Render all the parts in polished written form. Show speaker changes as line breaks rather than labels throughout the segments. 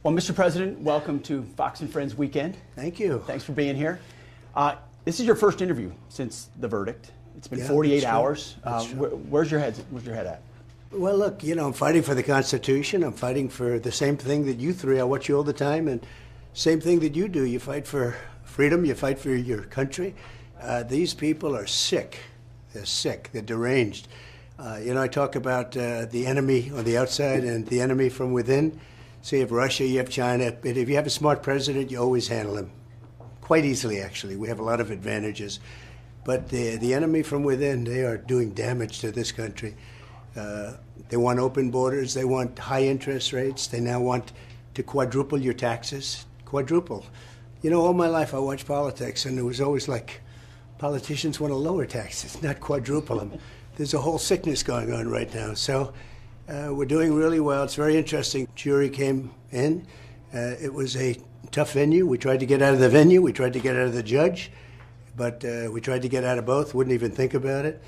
Well, Mr. President, welcome to Fox and Friends Weekend.
Thank you.
Thanks for being here. This is your first interview since the verdict. It's been 48 hours. Where's your head at?
Well, look, I'm fighting for the Constitution. I'm fighting for the same thing that you three. I watch you all the time, and same thing that you do. You fight for freedom. You fight for your country. These people are sick. They're sick. They're deranged. I talk about the enemy on the outside and the enemy from within. So you have Russia, you have China, but if you have a smart president, you always handle him quite easily, actually. We have a lot of advantages. But the enemy from within, they are doing damage to this country. They want open borders. They want high interest rates. They now want to quadruple your taxes. Quadruple. All my life I watched politics, and it was always like politicians want to lower taxes, not quadruple them. There's a whole sickness going on right now. So we're doing really well. It's very interesting. Jury came in. It was a tough venue. We tried to get out of the venue. We tried to get out of the judge. But we tried to get out of both. Wouldn't even think about it.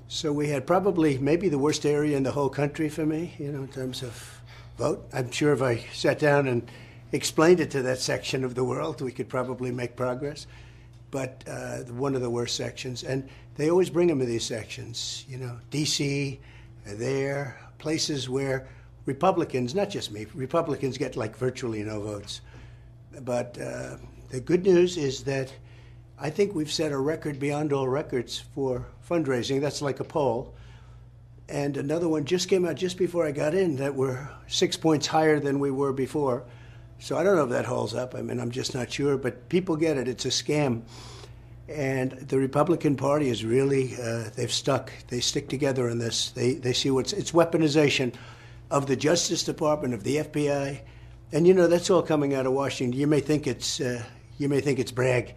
So we had probably maybe the worst area in the whole country for me, in terms of vote. I'm sure if I sat down and explained it to that section of the world, we could probably make progress. But one of the worst sections. And they always bring them to these sections. D.C., there, places where Republicans, not just me, Republicans get like virtually no votes. But the good news is that I think we've set a record beyond all records for fundraising. That's like a poll. And another one just came out just before I got in that we're 6 points higher than we were before. So I don't know if that holds up. I'm just not sure. But people get it. It's a scam. And the Republican Party is really, they've stuck. They stick together in this. They see it's weaponization of the Justice Department, of the FBI. And, that's all coming out of Washington. You may think it's brag.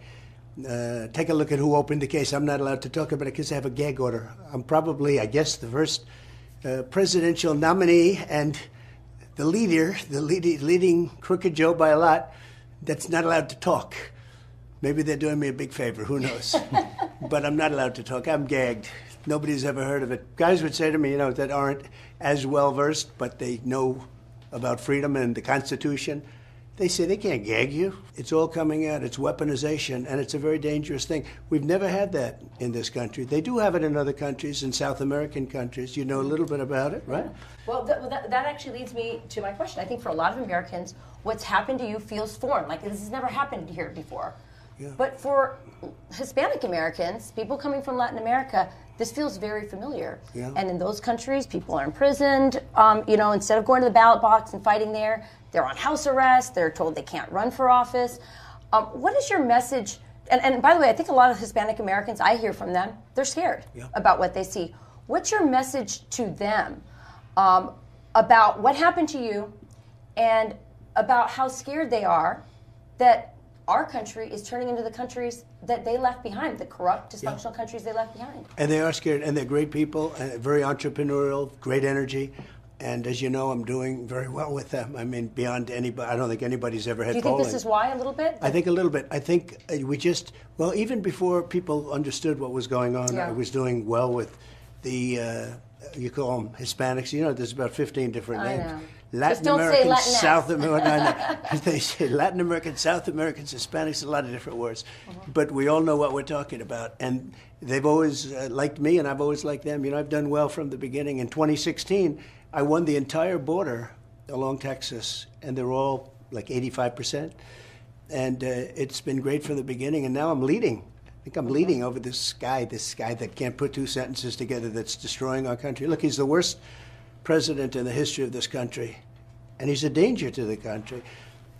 Take a look at who opened the case. I'm not allowed to talk about it because I have a gag order. I'm probably, I guess, the first presidential nominee and the leading crooked Joe by a lot that's not allowed to talk. Maybe they're doing me a big favor. Who knows? But I'm not allowed to talk. I'm gagged. Nobody's ever heard of it. Guys would say to me, that aren't as well versed, but they know about freedom and the Constitution. They say they can't gag you. It's all coming out. It's weaponization, and it's a very dangerous thing. We've never had that in this country. They do have it in other countries, in South American countries. You know a little bit about it, right?
Well, that actually leads me to my question. I think for a lot of Americans, what's happened to you feels foreign. Like this has never happened here before. Yeah. But for Hispanic Americans, people coming from Latin America, this feels very familiar. Yeah. And in those countries, people are imprisoned. Instead of going to the ballot box and fighting there, they're on house arrest. They're told they can't run for office. What is your message? And by the way, I think a lot of Hispanic Americans, I hear from them, they're scared about what they see. What's your message to them about what happened to you and about how scared they are that our country is turning into the countries that they left behind, the corrupt, dysfunctional countries they left behind?
And they are scared, and they're great people, very entrepreneurial, great energy. And as you know, I'm doing very well with them. Beyond anybody, I don't think anybody's ever had polling.
Do you think this is why a little bit?
I think a little bit. I think even before people understood what was going on, I was doing well with the, you call them Hispanics. There's about 15 different names.
I know.
Latin Americans, South Americans. They say Latin Americans, South Americans, Hispanics, a lot of different words. But we all know what we're talking about. And they've always liked me, and I've always liked them. I've done well from the beginning. In 2016, I won the entire border along Texas, and they're all like 85%. And it's been great from the beginning, and now I'm leading. I think I'm leading over this guy that can't put two sentences together, that's destroying our country. Look, he's the worst president in the history of this country, and he's a danger to the country.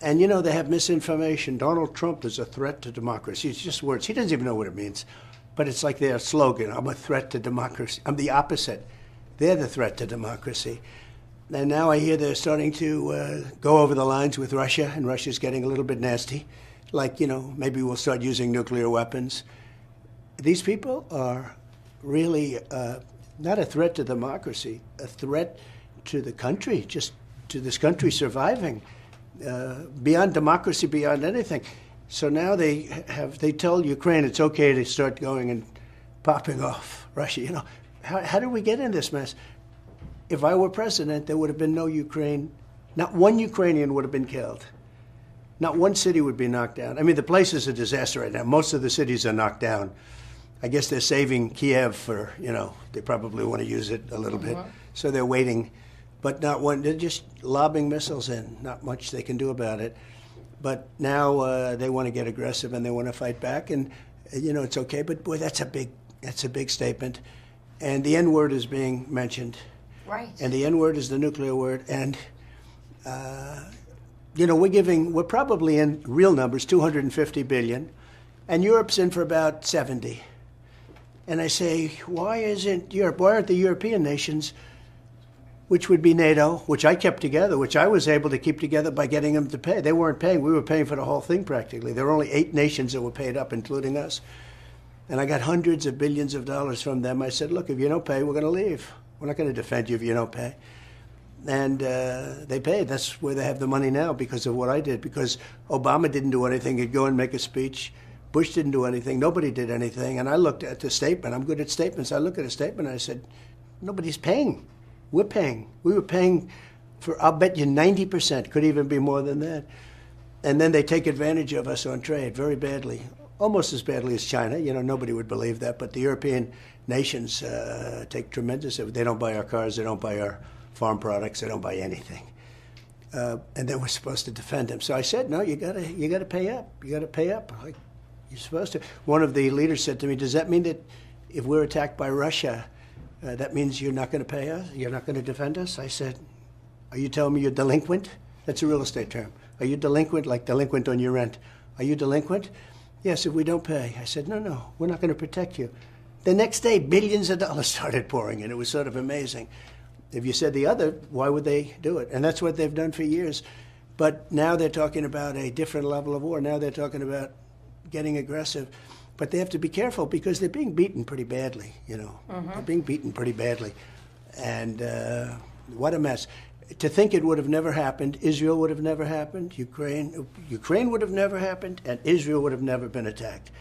And they have misinformation. Donald Trump is a threat to democracy. It's just words. He doesn't even know what it means, but it's like their slogan: I'm a threat to democracy. I'm the opposite. They're the threat to democracy. And now I hear they're starting to go over the lines with Russia, and Russia's getting a little bit nasty. Like, maybe we'll start using nuclear weapons. These people are really not a threat to democracy, a threat to the country, just to this country surviving, beyond democracy, beyond anything. So now they tell Ukraine it's okay to start going and popping off Russia. How did we get in this mess? If I were president, there would have been no Ukraine not one Ukrainian would have been killed. Not one city would be knocked down. I mean, the place is a disaster right now. Most of the cities are knocked down. I guess they're saving Kiev for, they probably want to use it a little bit. So they're waiting. But not one, they're just lobbing missiles in. Not much they can do about it. But now they want to get aggressive and they want to fight back. And, it's okay. But, boy, that's a big statement. And the N-word is being mentioned.
Right.
And the N-word is the nuclear word. And, we're probably in real numbers, 250 billion. And Europe's in for about 70. And I say, why isn't Europe, why aren't the European nations, which would be NATO, which I kept together, which I was able to keep together by getting them to pay. They weren't paying. We were paying for the whole thing practically. There were only 8 nations that were paid up, including us. And I got hundreds of billions of dollars from them. I said, look, if you don't pay, we're going to leave. We're not going to defend you if you don't pay. And they paid. That's where they have the money now because of what I did. Because Obama didn't do anything. He'd go and make a speech. Bush didn't do anything. Nobody did anything. And I looked at the statement. I'm good at statements. I look at a statement and I said, nobody's paying. We're paying. We were paying for, I'll bet you 90%, could even be more than that. And then they take advantage of us on trade very badly, almost as badly as China. Nobody would believe that. But the European nations take tremendous, they don't buy our cars, they don't buy our farm products, they don't buy anything. And then we're supposed to defend them. So I said, no, you gotta pay up. You gotta pay up. Like, you're supposed to. One of the leaders said to me, does that mean that if we're attacked by Russia, that means you're not going to pay us? You're not going to defend us? I said, are you telling me you're delinquent? That's a real estate term. Are you delinquent, like delinquent on your rent? Are you delinquent? Yes, if we don't pay. I said, no, we're not going to protect you. The next day, billions of dollars started pouring in. It was sort of amazing. If you said the other, why would they do it? And that's what they've done for years. But now they're talking about a different level of war. Now they're talking about getting aggressive. But they have to be careful because they're being beaten pretty badly, They're being beaten pretty badly. And what a mess. To think it would have never happened, Israel would have never happened, Ukraine would have never happened, and Israel would have never been attacked.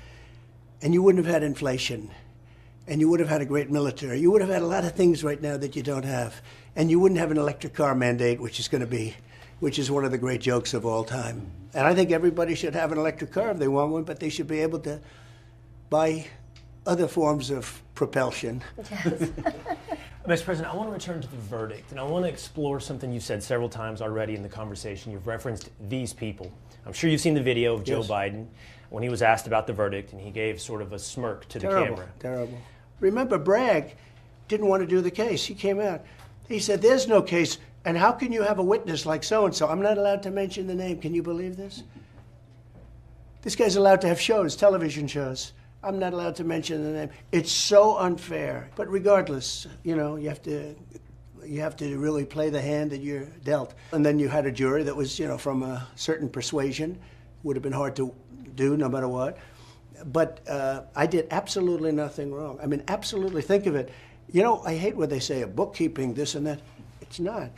And you wouldn't have had inflation. And you would have had a great military. You would have had a lot of things right now that you don't have. And you wouldn't have an electric car mandate, which is one of the great jokes of all time. And I think everybody should have an electric car if they want one, but they should be able to buy other forms of propulsion.
Yes.
Mr. President, I want to return to the verdict, and I want to explore something you've said several times already in the conversation. You've referenced these people. I'm sure you've seen the video of Joe Biden when he was asked about the verdict, and he gave sort of a smirk to the camera.
Terrible. Remember, Bragg didn't want to do the case. He came out. He said, there's no case, and how can you have a witness like so-and-so? I'm not allowed to mention the name. Can you believe this? This guy's allowed to have shows, television shows. I'm not allowed to mention the name. It's so unfair. But regardless, you have to really play the hand that you're dealt. And then you had a jury that was, from a certain persuasion. Would have been hard to do no matter what. But I did absolutely nothing wrong. I mean, absolutely. Think of it. I hate when they say a bookkeeping, this and that. It's not.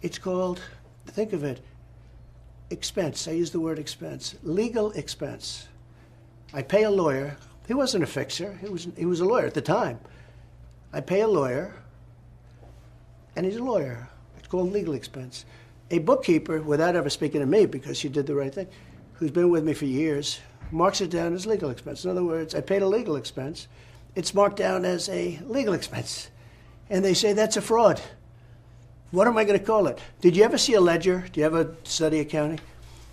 It's called, think of it, expense. I use the word expense. Legal expense. I pay a lawyer. He wasn't a fixer. He was a lawyer at the time. I pay a lawyer, and he's a lawyer. It's called legal expense. A bookkeeper, without ever speaking to me because she did the right thing, who's been with me for years, marks it down as legal expense. In other words, I paid a legal expense. It's marked down as a legal expense. And they say that's a fraud. What am I going to call it? Did you ever see a ledger? Do you ever study accounting?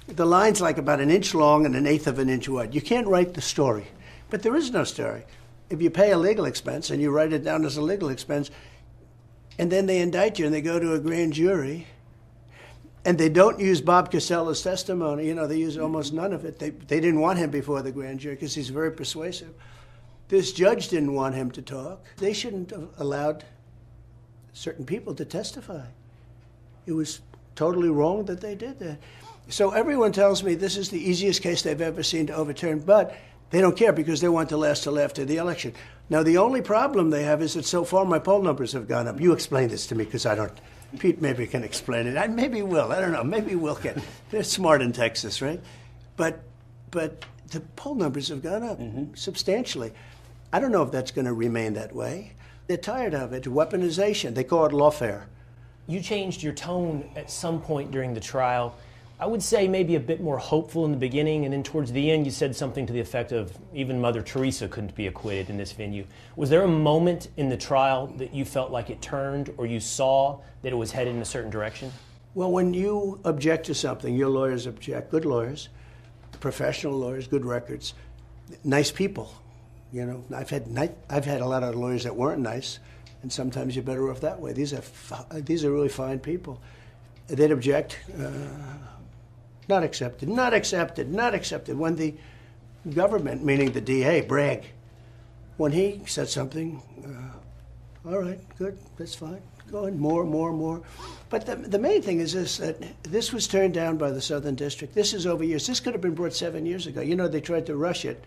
The line's like about an inch long and 1/8 of an inch wide. You can't write the story. But there is no story. If you pay a legal expense and you write it down as a legal expense, and then they indict you and they go to a grand jury, and they don't use Bob Casella's testimony, they use almost none of it. They didn't want him before the grand jury because he's very persuasive. This judge didn't want him to talk. They shouldn't have allowed certain people to testify. It was totally wrong that they did that. So everyone tells me this is the easiest case they've ever seen to overturn, but they don't care because they want to last till after the election. Now, the only problem they have is that so far my poll numbers have gone up. You explain this to me because I don't. Pete maybe can explain it. Maybe Will. I don't know. Maybe Will can. They're smart in Texas, right? But the poll numbers have gone up substantially. I don't know if that's going to remain that way. They're tired of it. Weaponization. They call it lawfare.
you changed your tone at some point during the trial. I would say maybe a bit more hopeful in the beginning, and then towards the end you said something to the effect of even Mother Teresa couldn't be acquitted in this venue. Was there a moment in the trial that you felt like it turned, or you saw that it was headed in a certain direction?
Well, when you object to something, your lawyers object, good lawyers, professional lawyers, good records, nice people. You know, I've had a lot of lawyers that weren't nice, and sometimes you're better off that way. These are really fine people. They'd object. Not accepted, not accepted, not accepted. When the government, meaning the DA, Bragg, when he said something, all right, good, that's fine, go on, more. But the main thing is this, that this was turned down by the Southern District. This is over years. This could have been brought 7 years ago. You know, they tried to rush it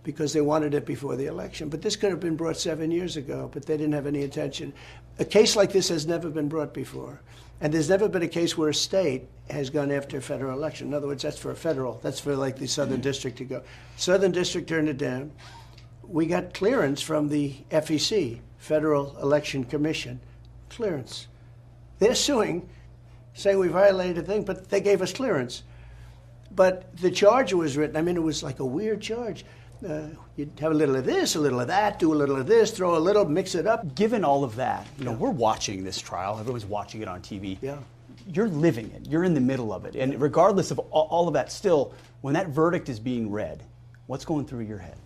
because they wanted it before the election. But this could have been brought 7 years ago, but they didn't have any intention. A case like this has never been brought before. And there's never been a case where a state has gone after a federal election. In other words, that's for a federal. That's for like the Southern District to go. Southern District turned it down. We got clearance from the FEC, Federal Election Commission, clearance. They're suing, saying we violated a thing, but they gave us clearance. But the charge was written, I mean, it was like a weird charge. You'd have a little of this, a little of that, do a little of this, throw a little, mix it up.
Given all of that, you know, we're watching this trial. Everyone's watching it on TV.
Yeah.
You're living it. You're in the middle of it. And regardless of all of that, still, when that verdict is being read, what's going through your head?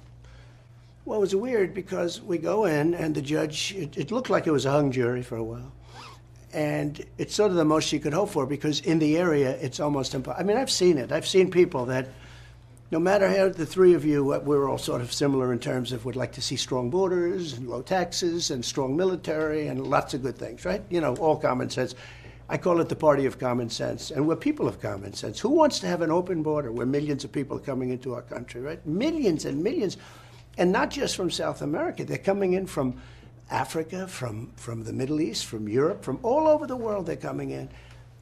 Well, it was weird because we go in and the judge, it looked like it was a hung jury for a while. And it's sort of the most you could hope for because in the area, it's almost impossible. I mean, I've seen it. I've seen people that no matter how the three of you, we're all sort of similar in terms of would like to see strong borders and low taxes and strong military and lots of good things, right? You know, all common sense. I call it the party of common sense, and we're people of common sense. Who wants to have an open border where millions of people are coming into our country, right? Millions and millions, and not just from South America. They're coming in from Africa, from the Middle East, from Europe, from all over the world they're coming in.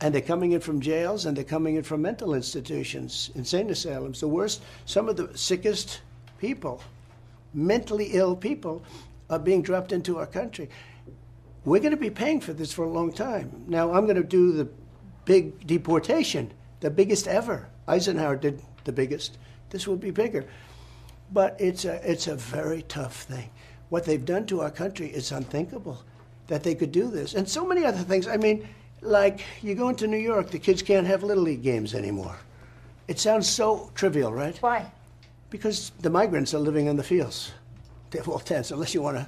And they're coming in from jails, and they're coming in from mental institutions, insane asylums, the worst. Some of the sickest people, mentally ill people, are being dropped into our country. We're going to be paying for this for a long time. Now, I'm going to do the big deportation, the biggest ever. Eisenhower did the biggest. This will be bigger. But it's a very tough thing. What they've done to our country is unthinkable, that they could do this. And so many other things. I mean, like, you go into New York, the kids can't have Little League games anymore. It sounds so trivial, right?
Why?
Because the migrants are living in the fields. They have all tents, unless you want to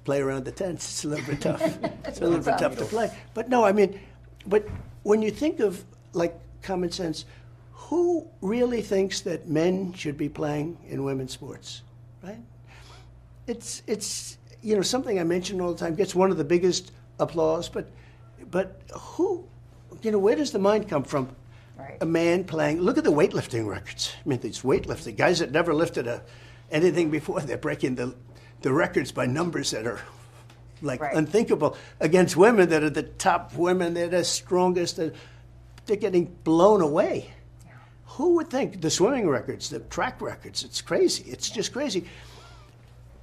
play around the tents. It's a little bit tough. It's a little bit tough to play. But no, I mean, but when you think of, like, common sense, who really thinks that men should be playing in women's sports, right? It's you know, something I mention all the time, gets one of the biggest applause, but who, you know, where does the mind come from?
Right.
A man playing, look at the weightlifting records. I mean, these weightlifting, guys that never lifted anything before, they're breaking the records by numbers that are like unthinkable against women that are the top women, they're the strongest, they're getting blown away. Yeah. Who would think? The swimming records, the track records, it's crazy. It's just crazy.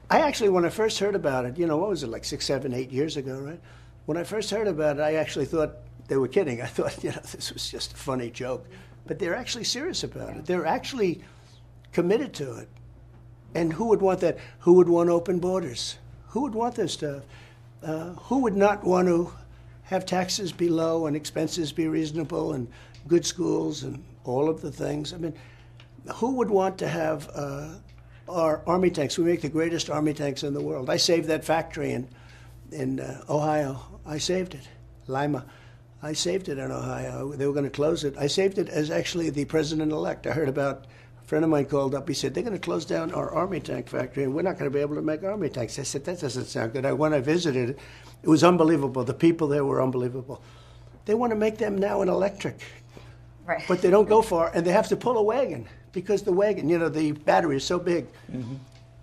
I actually, when I first heard about it, you know, what was it, like 6, 7, 8 years ago, right? When I first heard about it, I actually thought they were kidding. I thought, you know, this was just a funny joke. But they're actually serious about it. They're actually committed to it. And who would want that? Who would want open borders? Who would want this stuff? Who would not want to have taxes be low and expenses be reasonable and good schools and all of the things? I mean, who would want to have our Army tanks? We make the greatest Army tanks in the world. I saved that factory in Ohio. I saved it. Lima. I saved it in Ohio. They were going to close it. I saved it as actually the president-elect. I heard about, a friend of mine called up. He said, they're going to close down our Army tank factory, and we're not going to be able to make Army tanks. I said, that doesn't sound good. When I visited it, it was unbelievable. The people there were unbelievable. They want to make them now an electric.
Right.
But they don't go far, and they have to pull a wagon because the wagon, you know, the battery is so big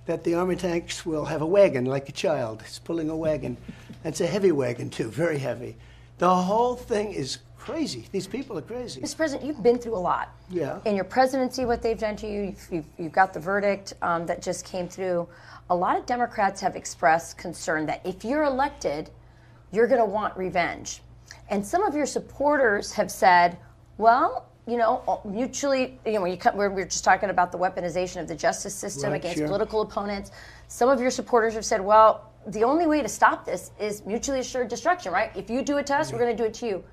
that the Army tanks will have a wagon like a child. It's pulling a wagon. It's a heavy wagon, too, very heavy. The whole thing is crazy. These people are crazy.
Mr. President, you've been through a lot.
Yeah.
In your presidency, what they've done to you, you've got the verdict that just came through. A lot of Democrats have expressed concern that if you're elected, you're going to want revenge. And some of your supporters have said, well, mutually, we're just talking about the weaponization of the justice system against political opponents. Some of your supporters have said, well, the only way to stop this is mutually assured destruction, right? If you do it to us, we're going to do it to you.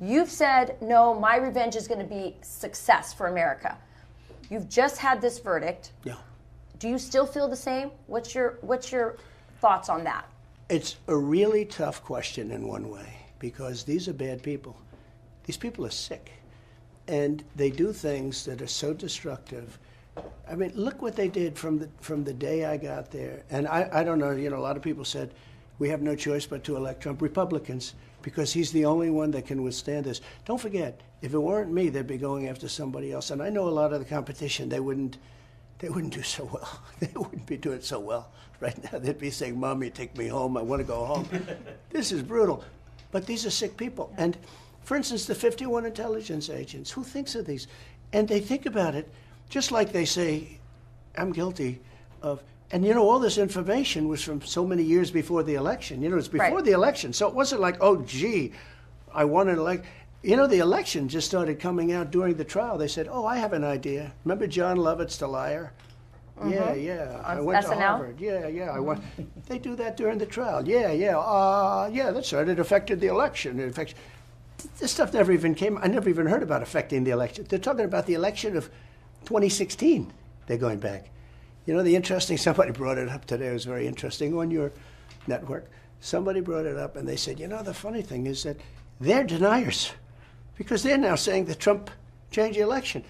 You've said, no, my revenge is going to be success for America. You've just had this verdict.
Yeah.
Do you still feel the same? What's your thoughts on that?
It's a really tough question in one way, because these are bad people. These people are sick. And they do things that are so destructive. I mean, look what they did from the day I got there. And I don't know, a lot of people said, we have no choice but to elect Trump. Republicans, because he's the only one that can withstand this. Don't forget, if it weren't me, they'd be going after somebody else. And I know a lot of the competition, they wouldn't do so well. They wouldn't be doing so well right now. They'd be saying, Mommy, take me home. I want to go home. This is brutal. But these are sick people. And for instance, the 51 intelligence agents, who thinks of these? And they think about it just like they say, I'm guilty of, and all this information was from so many years before the election. It's before the election. So it wasn't like, oh, gee, I won an election. The election just started coming out during the trial. They said, oh, I have an idea. Remember John Lovett's The Liar? Mm-hmm. Yeah. I went to Harvard. I went. They do that during the trial. Yeah, that's right. It affected the election. This stuff never even came. I never even heard about affecting the election. They're talking about the election of 2016. They're going back. Somebody brought it up today. It was very interesting on your network. Somebody brought it up and they said, the funny thing is that they're deniers because they're now saying that Trump changed the election.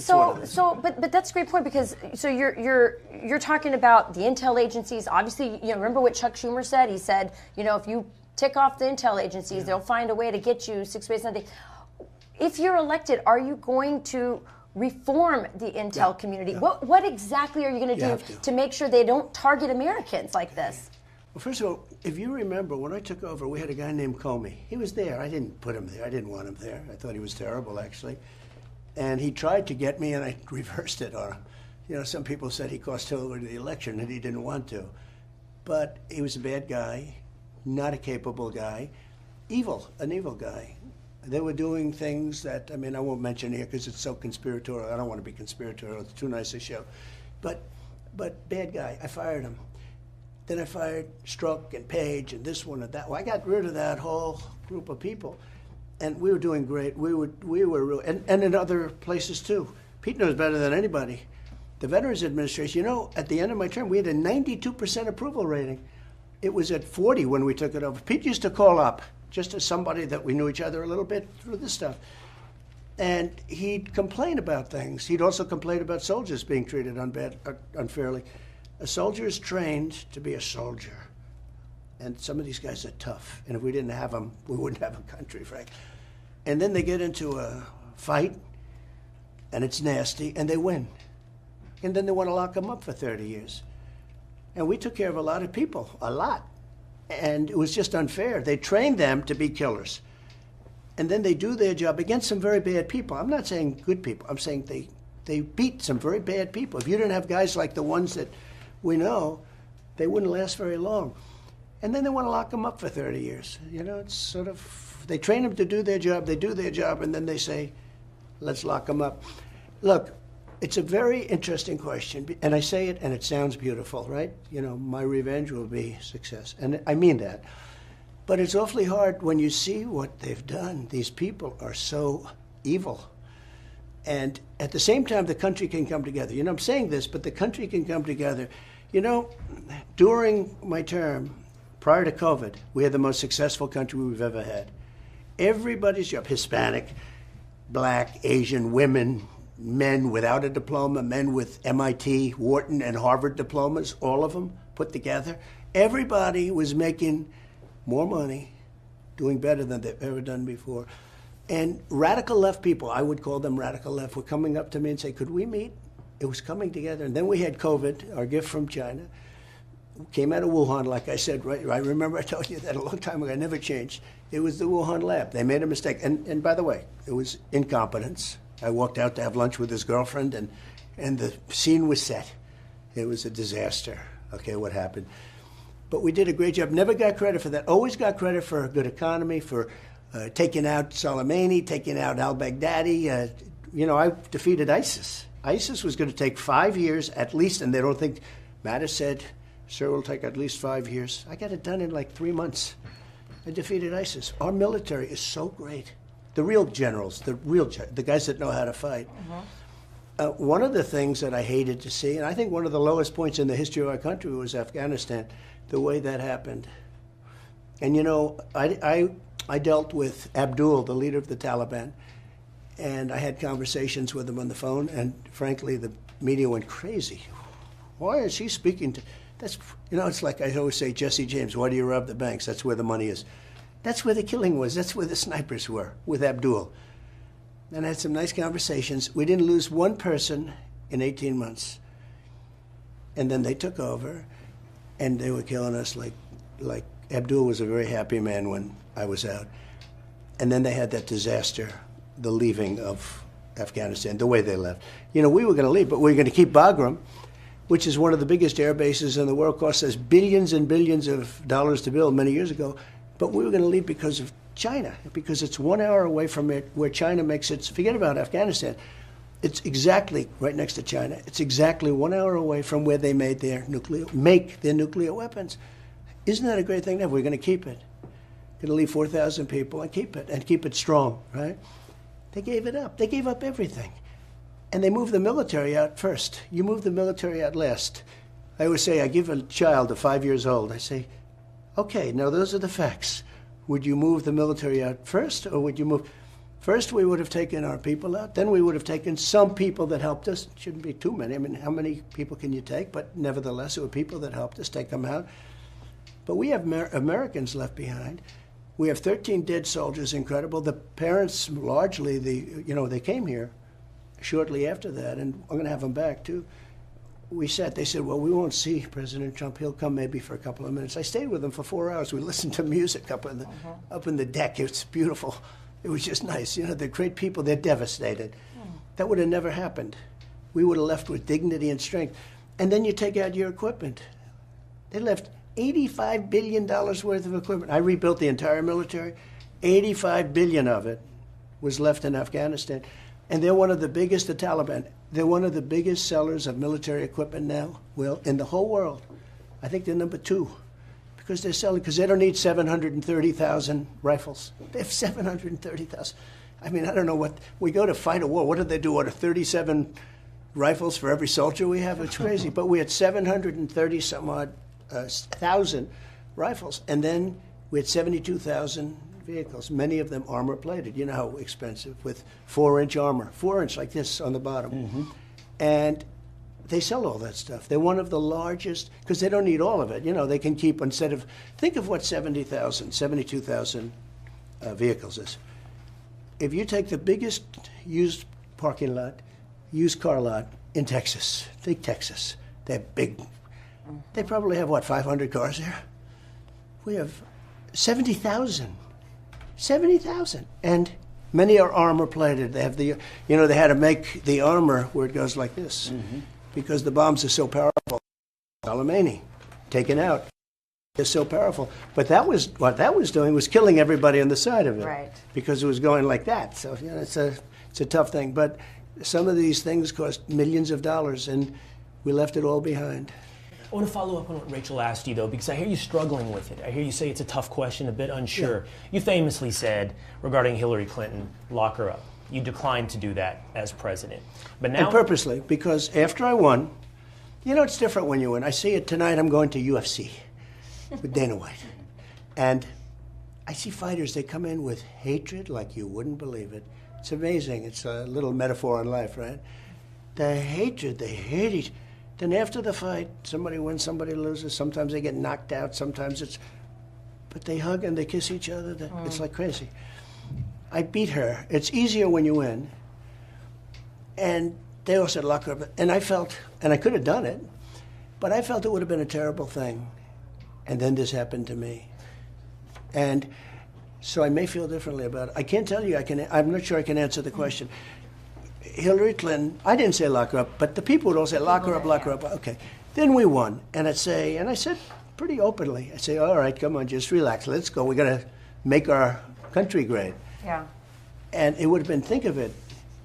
But that's a great point, because you're talking about the intel agencies. Obviously, remember what Chuck Schumer said? He said, if you tick off the intel agencies, they'll find a way to get you 6 ways a day. If you're elected, are you going to reform the intel community? What exactly are you going to do to make sure they don't target Americans like this?
Well, first of all, if you remember, when I took over, we had a guy named Comey. He was there. I didn't put him there. I didn't want him there. I thought he was terrible, actually. And he tried to get me, and I reversed it on him. Some people said he cost Hillary the election, and he didn't want to. But he was a bad guy, not a capable guy, an evil guy. They were doing things that, I won't mention here because it's so conspiratorial. I don't want to be conspiratorial. It's too nice a show. But bad guy. I fired him. Then I fired Strzok and Page and this one and that one. I got rid of that whole group of people. And we were doing great. We were really, and in other places too. Pete knows better than anybody. The Veterans Administration, at the end of my term, we had a 92% approval rating. It was at 40 when we took it over. Pete used to call up, just as somebody that we knew each other a little bit through this stuff. And he'd complain about things. He'd also complain about soldiers being treated unfairly. A soldier is trained to be a soldier. And some of these guys are tough. And if we didn't have them, we wouldn't have a country, Frank. And then they get into a fight, and it's nasty, and they win. And then they want to lock them up for 30 years. And we took care of a lot of people, a lot. And it was just unfair. They trained them to be killers. And then they do their job against some very bad people. I'm not saying good people. I'm saying they beat some very bad people. If you didn't have guys like the ones that we know, they wouldn't last very long. And then they want to lock them up for 30 years. It's sort of, they train them to do their job, they do their job, and then they say, let's lock them up. Look, it's a very interesting question, and I say it and it sounds beautiful, right? My revenge will be success, and I mean that. But it's awfully hard when you see what they've done. These people are so evil. And at the same time, the country can come together. I'm saying this, but the country can come together. During my term, prior to COVID, we had the most successful country we've ever had. Everybody's job, Hispanic, Black, Asian, women, men without a diploma, men with MIT, Wharton, and Harvard diplomas, all of them put together. Everybody was making more money, doing better than they've ever done before. And radical left people, I would call them radical left, were coming up to me and say, could we meet? It was coming together. And then we had COVID, our gift from China. Came out of Wuhan, like I said, right? I remember I told you that a long time ago. I never changed. It was the Wuhan lab. They made a mistake. And by the way, it was incompetence. I walked out to have lunch with his girlfriend, and the scene was set. It was a disaster, okay, what happened. But we did a great job. Never got credit for that. Always got credit for a good economy, for taking out Soleimani, taking out al-Baghdadi. I defeated ISIS. ISIS was going to take 5 years at least, and they don't think, Mattis said, sir, it'll take at least 5 years. I got it done in like 3 months. I defeated ISIS. Our military is so great. The real generals, the guys that know how to fight. One of the things that I hated to see, and I think one of the lowest points in the history of our country was Afghanistan, the way that happened. And I dealt with Abdul, the leader of the Taliban, and I had conversations with him on the phone, and frankly, the media went crazy. Why is he speaking to... it's like I always say, Jesse James, why do you rob the banks? That's where the money is. That's where the killing was. That's where the snipers were, with Abdul. And I had some nice conversations. We didn't lose one person in 18 months. And then they took over, and they were killing us like Abdul was a very happy man when I was out. And then they had that disaster, the leaving of Afghanistan, the way they left. We were going to leave, but we were going to keep Bagram, which is one of the biggest air bases in the world, cost us billions and billions of dollars to build many years ago. But we were going to leave because of China, because it's 1 hour away from it, where China makes its, forget about Afghanistan, it's exactly right next to China. It's exactly 1 hour away from where they make their nuclear weapons. Isn't that a great thing? We're going to keep it. Going to leave 4,000 people and keep it strong, right? They gave it up. They gave up everything. And they moved the military out first. You move the military out last. I always say, I give a child of 5 years old, I say, okay, now those are the facts. Would you move the military out first, or would you move... First, we would have taken our people out. Then we would have taken some people that helped us. It shouldn't be too many. I mean, how many people can you take? But nevertheless, it were people that helped us take them out. But we have Americans left behind. We have 13 dead soldiers, incredible. The parents, largely, they came here shortly after that, and I'm going to have them back, too. They said, well, we won't see President Trump. He'll come maybe for a couple of minutes. I stayed with them for 4 hours. We listened to music up in the deck. It's beautiful. It was just nice. They're great people. They're devastated. That would have never happened. We would have left with dignity and strength. And then you take out your equipment. They left $85 billion worth of equipment. I rebuilt the entire military. $85 billion of it was left in Afghanistan. And they're one of the biggest, the Taliban, they're one of the biggest sellers of military equipment now, in the whole world. I think they're number 2. Because they don't need 730,000 rifles. They have 730,000. I mean, I don't know what, we go to fight a war. What did they do? 37 rifles for every soldier we have? It's crazy. But we had 730 some odd thousand rifles. And then we had 72,000 vehicles, many of them armor plated. You know how expensive, with 4-inch armor, 4-inch like this on the bottom. And they sell all that stuff. They're one of the largest, because they don't need all of it. They can keep, think of what 72,000 vehicles is. If you take the biggest used parking lot, used car lot in Texas, take Texas, they're big. They probably have, 500 cars there? We have 70,000. 70,000. And many are armor plated. They have they had to make the armor where it goes like this. Because the bombs are so powerful. Soleimani, taken out. They're so powerful. But what that was doing was killing everybody on the side of it.
Right.
Because it was going like that. So, it's a tough thing. But some of these things cost millions of dollars, and we left it all behind.
I want to follow up on what Rachel asked you, though, because I hear you struggling with it. I hear you say it's a tough question, a bit unsure. Yeah. You famously said, regarding Hillary Clinton, lock her up. You declined to do that as president. But now,
and purposely, because after I won, it's different when you win. I see it tonight. I'm going to UFC with Dana White. And I see fighters, they come in with hatred like you wouldn't believe it. It's amazing. It's a little metaphor in life, right? The hatred, they hate each. Then after the fight, somebody wins, somebody loses. Sometimes they get knocked out. Sometimes but they hug and they kiss each other. It's like crazy. I beat her. It's easier when you win. And they all said, lock her up. And I felt, and I could have done it, but I felt it would have been a terrible thing. And then this happened to me. And so I may feel differently about it. I can't tell you, I'm not sure I can answer the question. Hillary Clinton, I didn't say lock her up, but the people would all say, lock her up, lock her up. Okay. Then we won. And I said pretty openly, all right, come on, just relax. Let's go. We got to make our country grade.
Yeah.
And it would have been, think of it,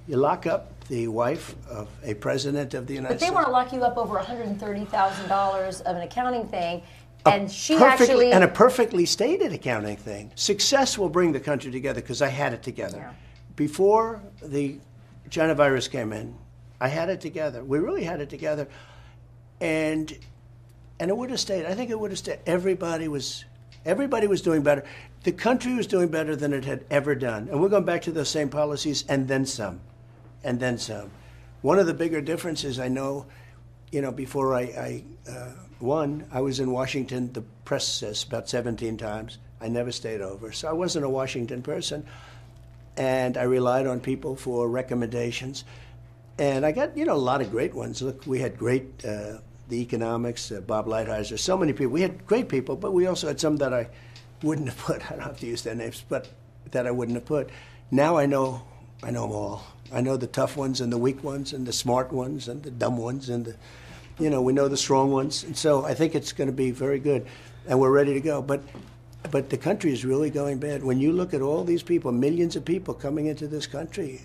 you lock up the wife of a president of the United
But they
States.
want to lock you up over $130,000 of an accounting thing,
A
and she
perfectly-
actually...
And a perfectly stated accounting thing. Success will bring the country together, because I had it together.
Yeah.
Before the China virus came in, I had it together. We really had it together. And it would have stayed. I think it would have stayed. Everybody was doing better. The country was doing better than it had ever done. And we're going back to those same policies, and then some. And then some. One of the bigger differences I know, before I won, I was in Washington, the press says, about 17 times. I never stayed over. So I wasn't a Washington person. And I relied on people for recommendations. And I got, a lot of great ones. Look, we had great, the economics, Bob Lighthizer, so many people. We had great people, but we also had some that I wouldn't have put. I don't have to use their names, but that I wouldn't have put. Now I know them all. I know the tough ones and the weak ones and the smart ones and the dumb ones and we know the strong ones. And so I think it's going to be very good, and we're ready to go. But the country is really going bad. When you look at all these people, millions of people coming into this country,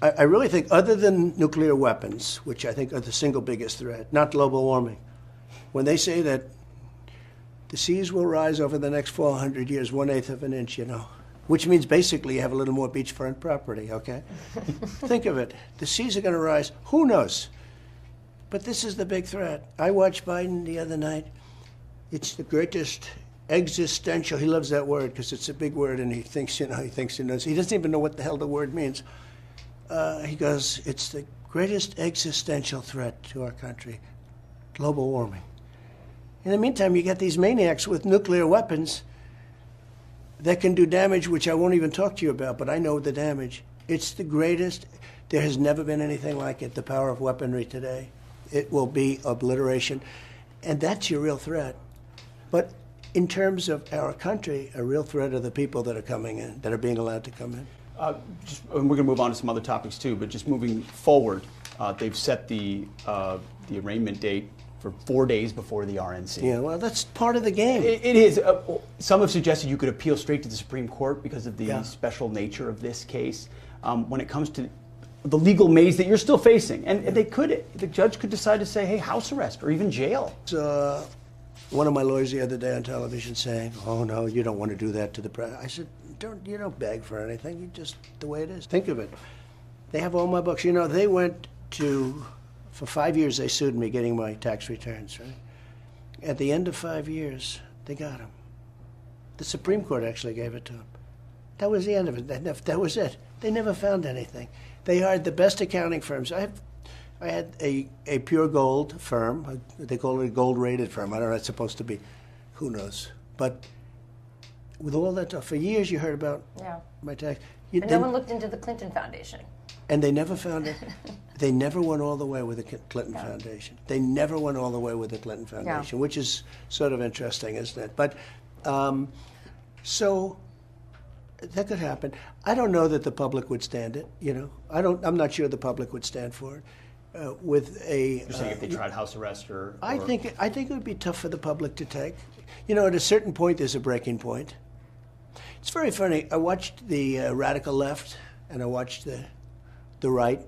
I really think, other than nuclear weapons, which I think are the single biggest threat, not global warming, when they say that the seas will rise over the next 400 years 1/8 of an inch, which means basically you have a little more beachfront property, okay? Think of it. The seas are going to rise. Who knows? But this is the big threat. I watched Biden the other night. It's the greatest existential. He loves that word because it's a big word, and he thinks he knows. He doesn't even know what the hell the word means. He goes, it's the greatest existential threat to our country, global warming. In the meantime, you get these maniacs with nuclear weapons that can do damage, which I won't even talk to you about, but I know the damage. It's the greatest. There has never been anything like it, the power of weaponry today. It will be obliteration, and that's your real threat. But in terms of our country, a real threat are the people that are coming in, that are being allowed to come in.
And we're going to move on to some other topics too, but just moving forward, they've set the arraignment date for 4 days before the RNC.
Yeah, well, that's part of the game.
It is. Some have suggested you could appeal straight to the Supreme Court because of the special nature of this case. When it comes to the legal maze that you're still facing, and the judge could decide to say, hey, house arrest or even jail.
One of my lawyers the other day on television saying, oh no, you don't want to do that to the president. I said, you don't beg for anything. You just, the way it is. Think of it. They have all my books. They went for 5 years they sued me getting my tax returns, right? At the end of 5 years, they got them. The Supreme Court actually gave it to them. That was the end of it. That was it. They never found anything. They hired the best accounting firms. I had a pure gold firm. They call it a gold-rated firm. I don't know what it's supposed to be. Who knows? But with all that stuff, for years you heard about my tax.
And no one looked into the Clinton Foundation.
And they never found it. They never went all the way with the Clinton Foundation. They never went all the way with the Clinton Foundation, which is sort of interesting, isn't it? But so that could happen. I don't know that the public would stand it. I'm not sure the public would stand for it. You're saying
if they tried house arrest or
I think it would be tough for the public to take. At a certain point, there's a breaking point. It's very funny. I watched the radical left, and I watched the right,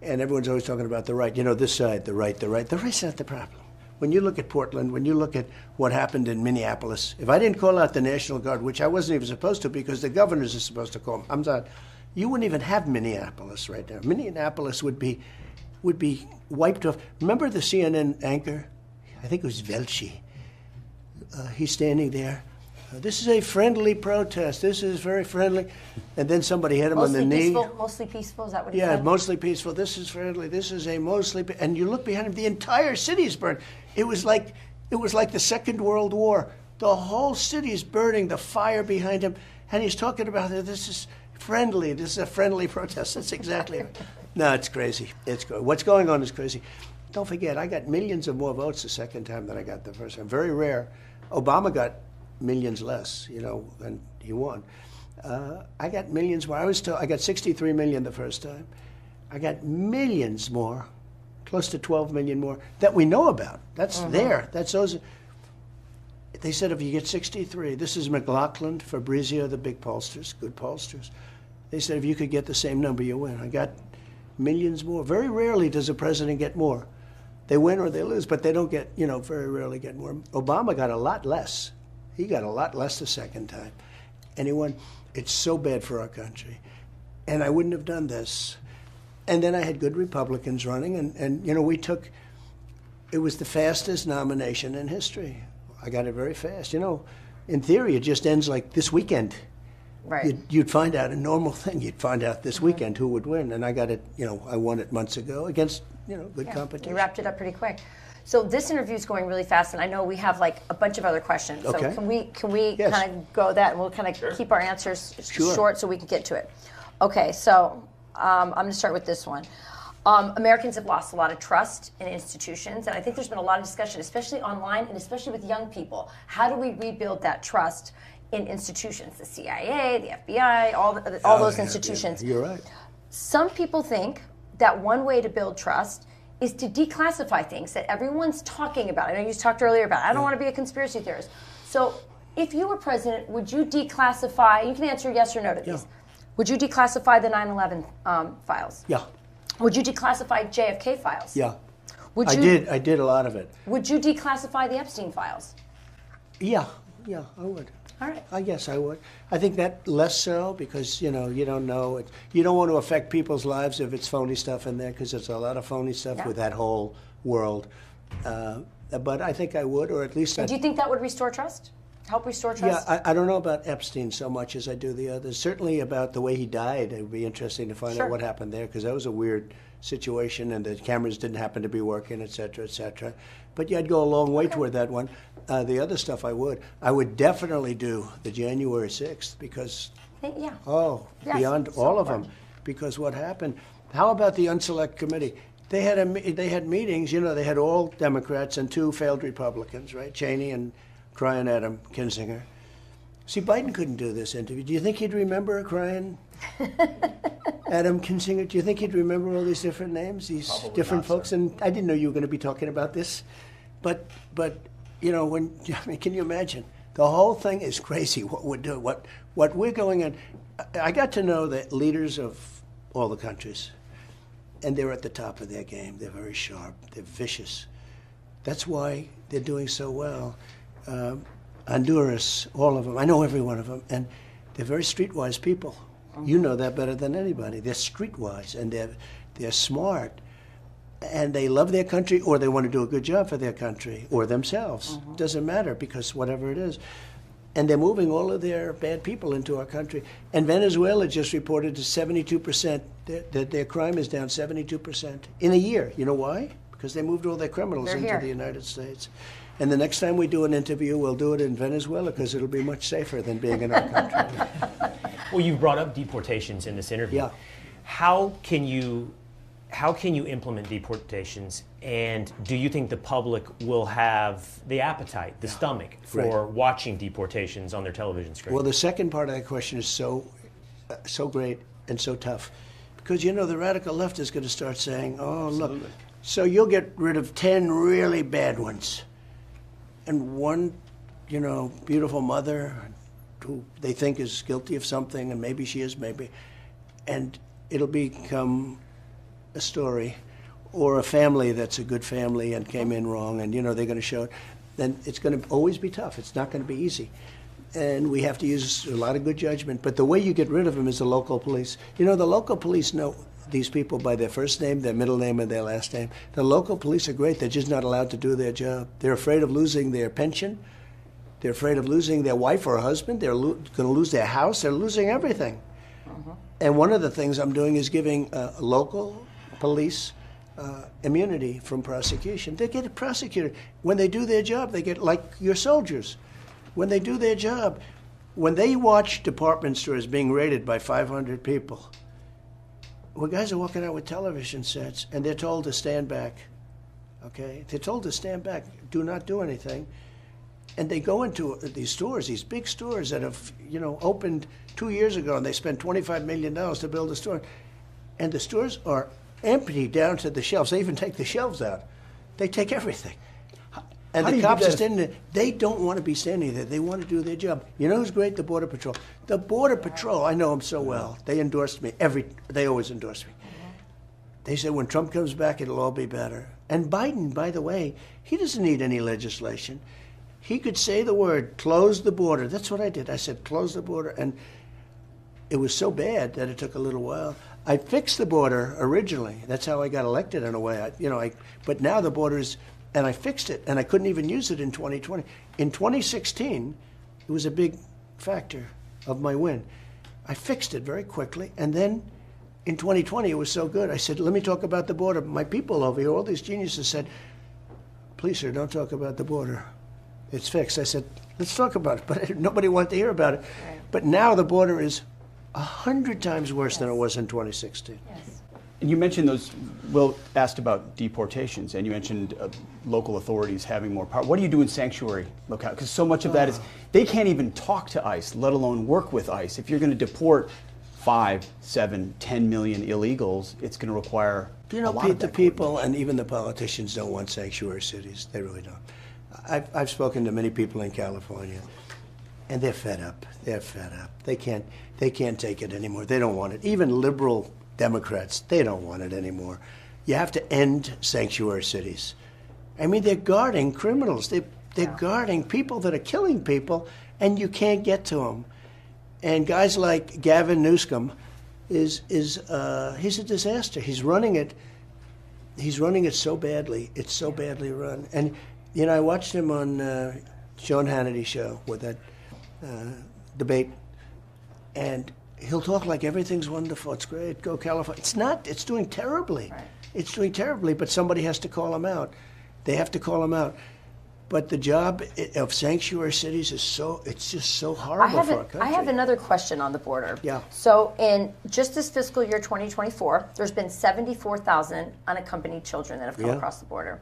and everyone's always talking about the right. This side, the right. The right's not the problem. When you look at Portland, when you look at what happened in Minneapolis, if I didn't call out the National Guard, which I wasn't even supposed to because the governors are supposed to call them, I'm not. You wouldn't even have Minneapolis right now. Minneapolis would be wiped off. Remember the CNN anchor? I think it was Velshi. He's standing there. This is a friendly protest. This is very friendly. And then somebody hit him on the knee.
Mostly peaceful, is that what he said?
Yeah, mostly peaceful. This is friendly. This is a mostly... And you look behind him, the entire city is burned. It was like the Second World War. The whole city is burning, the fire behind him. And he's talking about this is friendly. This is a friendly protest. That's exactly it. No, it's crazy. What's going on is crazy. Don't forget, I got millions of more votes the second time than I got the first time. Very rare. Obama got millions less, and he won. I got millions more. I got 63 million the first time. I got millions more, close to 12 million more that we know about. That's there. That's those. They said if you get 63, this is McLaughlin, Fabrizio, the big pollsters, good pollsters. They said if you could get the same number, you win. I got millions more. Very rarely does a president get more. They win or they lose, but they don't get, very rarely get more. Obama got a lot less. He got a lot less the second time. And he won. It's so bad for our country. And I wouldn't have done this. And then I had good Republicans running, and we took, it was the fastest nomination in history. I got it very fast. In theory, it just ends like this weekend.
Right.
You'd find out a normal thing. You'd find out this weekend who would win. And I got it, I won it months ago against, good competition.
You wrapped it up pretty quick. So this interview is going really fast, and I know we have like a bunch of other questions.
Okay.
So can we
Yes.
kind of go that, and we'll kind of keep our answers
Sure.
short so we can get to it. Okay, so I'm going to start with this one. Americans have lost a lot of trust in institutions, and I think there's been a lot of discussion, especially online and especially with young people. How do we rebuild that trust in institutions? The CIA, the FBI, all those institutions.
You're right.
Some people think that one way to build trust is to declassify things that everyone's talking about. I know you talked earlier about, I don't want to be a conspiracy theorist. So if you were president, would you declassify, you can answer yes or no to these. Would you declassify the 9/11 files?
Yeah.
Would you declassify JFK files?
Yeah.
Would
I
you,
did. I did a lot of it.
Would you declassify the Epstein files?
Yeah, I would.
All right.
I guess I would. I think that less so because, you don't know. You don't want to affect people's lives if it's phony stuff in there because there's a lot of phony stuff with that whole world. But I think I would, or at least
Do you think that would restore trust? Help restore trust?
Yeah, I don't know about Epstein so much as I do the others. Certainly about the way he died. It would be interesting to find out what happened there because that was a weird situation and the cameras didn't happen to be working, et cetera, et cetera. But yeah, I'd go a long way toward that one. The other stuff I would definitely do the January 6th because, beyond all of them, because what happened, how about the Unselect Committee? They had meetings, they had all Democrats and 2 failed Republicans, right? Cheney and crying Adam Kinzinger. See, Biden couldn't do this interview. Do you think he'd remember crying Adam Kinzinger? Do you think he'd remember all these different names, these different folks?
Sir.
And I didn't know you were going to be talking about this, but can you imagine? The whole thing is crazy. What we're doing, what we're going on. I got to know the leaders of all the countries, and they're at the top of their game. They're very sharp. They're vicious. That's why they're doing so well. Honduras, all of them. I know every one of them, and they're very streetwise people. You know that better than anybody. They're streetwise, and they're smart, and they love their country, or they want to do a good job for their country or themselves. Doesn't matter because whatever it is, and they're moving all of their bad people into our country. And Venezuela just reported to 72% that their crime is down 72% in a year. You know why? Because they moved all their criminals into the United States. And the next time we do an interview, we'll do it in Venezuela because it'll be much safer than being in our country.
Well, you brought up deportations in this interview.
Yeah.
How can you implement deportations, and do you think the public will have the appetite, the stomach for watching deportations on their television screen?
Well, the second part of that question is so great and so tough because the radical left is going to start saying, "Oh, look, so you'll get rid of 10 really bad ones." And one, beautiful mother who they think is guilty of something, and maybe she is, maybe, and it'll become a story, or a family that's a good family and came in wrong, and they're going to show it. Then it's going to always be tough. It's not going to be easy, and we have to use a lot of good judgment. But the way you get rid of them is the local police. The local police know these people by their first name, their middle name, and their last name. The local police are great. They're just not allowed to do their job. They're afraid of losing their pension. They're afraid of losing their wife or husband. They're going to lose their house. They're losing everything. And one of the things I'm doing is giving local police immunity from prosecution. They get prosecuted. When they do their job, they get like your soldiers. When they do their job, when they watch department stores being raided by 500 people, well, guys are walking out with television sets, and they're told to stand back, okay? They're told to stand back, do not do anything. And they go into these stores, these big stores that have, opened 2 years ago, and they spent $25 million to build a store. And the stores are empty down to the shelves. They even take the shelves out. They take everything. And
How do
the
you
cops
do
are
that?
standing there. They don't want to be standing there. They want to do their job. You know who's great? The Border Patrol. The Border Patrol, I know them so well. They endorsed me. They always endorse me. They said when Trump comes back, it'll all be better. And Biden, by the way, he doesn't need any legislation. He could say the word, close the border. That's what I did. I said, close the border. And it was so bad that it took a little while. I fixed the border originally. That's how I got elected in a way. But now the border is, and I fixed it, and I couldn't even use it in 2020. In 2016, it was a big factor of my win. I fixed it very quickly, and then in 2020, it was so good. I said, let me talk about the border. My people over here, all these geniuses said, please, sir, don't talk about the border. It's fixed. I said, let's talk about it. But nobody wanted to hear about it.
Right.
But now the border is 100 times worse than it was in 2016.
Yes.
And you mentioned those, Will asked about deportations, and you mentioned local authorities having more power. What do you do in sanctuary locales? Because so much of that is, they can't even talk to ICE, let alone work with ICE. If you're going to deport 5, 7, 10 million illegals, it's going to require
You know,
a lot
Pete,
of
the
that
people and even the politicians don't want sanctuary cities. They really don't. I've spoken to many people in California, and they're fed up. They're fed up. They can't take it anymore. They don't want it. Even liberal Democrats, they don't want it anymore. You have to end sanctuary cities. I mean, they're guarding criminals. They're guarding people that are killing people, and you can't get to them. And guys like Gavin Newsom he's a disaster. He's running it so badly. It's so badly run. And you know, I watched him on Sean Hannity's show with that debate, and he'll talk like everything's wonderful. It's great. Go California. It's not. It's doing terribly.
Right.
It's doing terribly. But somebody has to call him out. They have to call him out. But the job of sanctuary cities is it's just so horrible for our country.
I have another question on the border.
Yeah.
So in just this fiscal year 2024, there's been 74,000 unaccompanied children that have come across the border.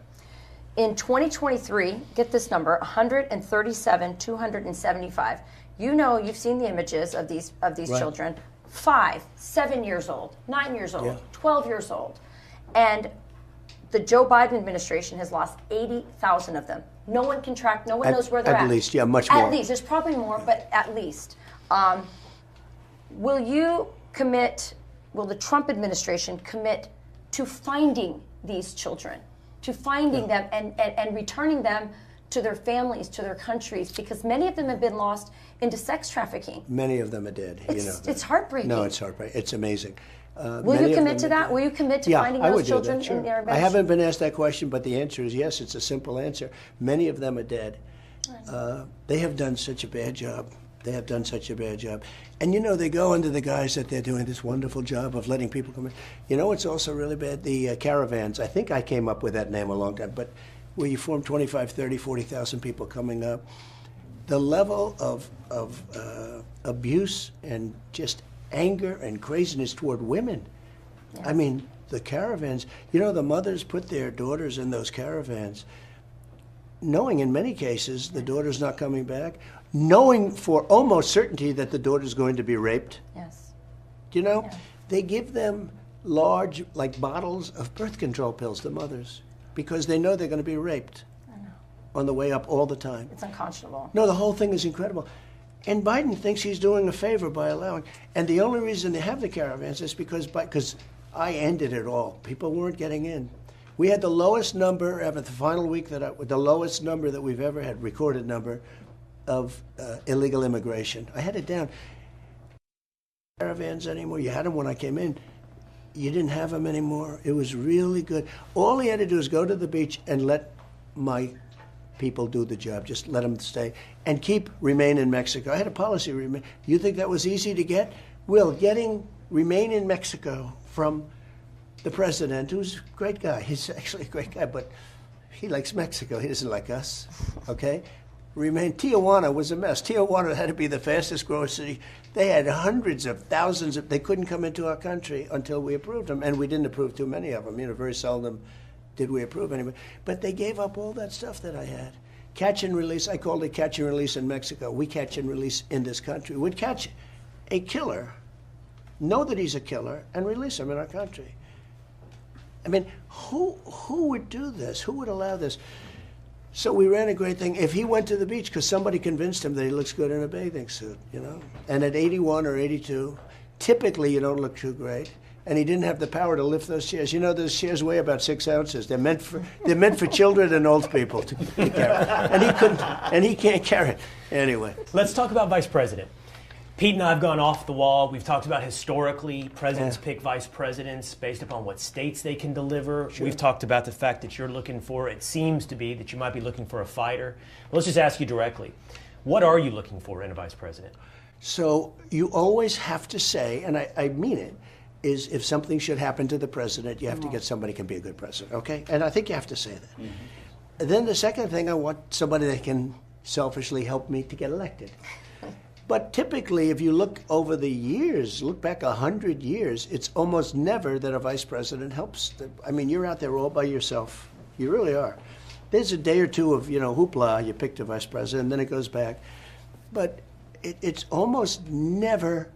In 2023, get this number, 137,275. You know, you've seen the images of these
Right.
children, 5, 7 years old, 9 years old,
Yeah.
12 years old. And the Joe Biden administration has lost 80,000 of them. No one can track, no one knows where they're at.
At least, yeah, much more.
At least, there's probably more, but at least. Will the Trump administration commit to finding these children, to finding them and returning them to their families, to their countries? Because many of them have been lost into sex trafficking.
Many of them are dead.
It's heartbreaking.
No, it's heartbreaking. It's amazing.
Will you commit to that? Will you commit to finding
I
those
would do
children
that, sure.
in their
I haven't been asked that question, but the answer is yes. It's a simple answer. Many of them are dead. They have done such a bad job. They have done such a bad job. And you know, they go under the guise that they're doing this wonderful job of letting people come in. You know what's also really bad? The caravans. I think I came up with that name a long time, but where you form 25, 30, 40,000 people coming up. The level of abuse and just anger and craziness toward women. Yes. I mean, the caravans, you know, the mothers put their daughters in those caravans, knowing in many cases the daughter's not coming back, knowing for almost certainty that the daughter's going to be raped.
Yes.
You know,
Yeah.
they give them large, like bottles of birth control pills, the mothers, because they know they're going to be raped on the way up all the time.
It's unconscionable.
No, the whole thing is incredible. And Biden thinks he's doing a favor by allowing. And the only reason they have the caravans is because I ended it all. People weren't getting in. We had the lowest number ever, the final week the lowest number that we've ever had, recorded number of illegal immigration. I had it down. Caravans anymore. You had them when I came in. You didn't have them anymore. It was really good. All he had to do is go to the beach and let my people do the job. Just let them stay and remain in Mexico. I had a policy. You think that was easy to get? Will, remain in Mexico from the president, who's a great guy. He's actually a great guy, but he likes Mexico. He doesn't like us. Okay? Tijuana was a mess. Tijuana had to be the fastest growing city. They had hundreds of thousands they couldn't come into our country until we approved them, and we didn't approve too many of them. You know, very seldom did we approve anybody. But they gave up all that stuff that I had. Catch and release, I called it catch and release in Mexico. We catch and release in this country. We'd catch a killer, know that he's a killer, and release him in our country. I mean, who would do this? Who would allow this? So we ran a great thing. If he went to the beach, because somebody convinced him that he looks good in a bathing suit, you know, and at 81 or 82, typically you don't look too great. And he didn't have the power to lift those chairs. You know, those chairs weigh about 6 ounces. They're meant for children and old people to carry. And he couldn't, and he can't carry it. Anyway.
Let's talk about vice president. Pete and I have gone off the wall. We've talked about historically, presidents pick vice presidents based upon what states they can deliver. Sure. We've talked about the fact that you're looking for, it seems to be, that you might be looking for a fighter. Let's just ask you directly. What are you looking for in a vice president?
So you always have to say, and I mean it, is if something should happen to the president, you have to get somebody who can be a good president, okay? And I think you have to say that. Mm-hmm. Then the second thing, I want somebody that can selfishly help me to get elected. But typically, if you look over the years, look back 100 years, it's almost never that a vice president helps. I mean, you're out there all by yourself. You really are. There's a day or two of, you know, hoopla, you picked a vice president, and then it goes back. But it's almost never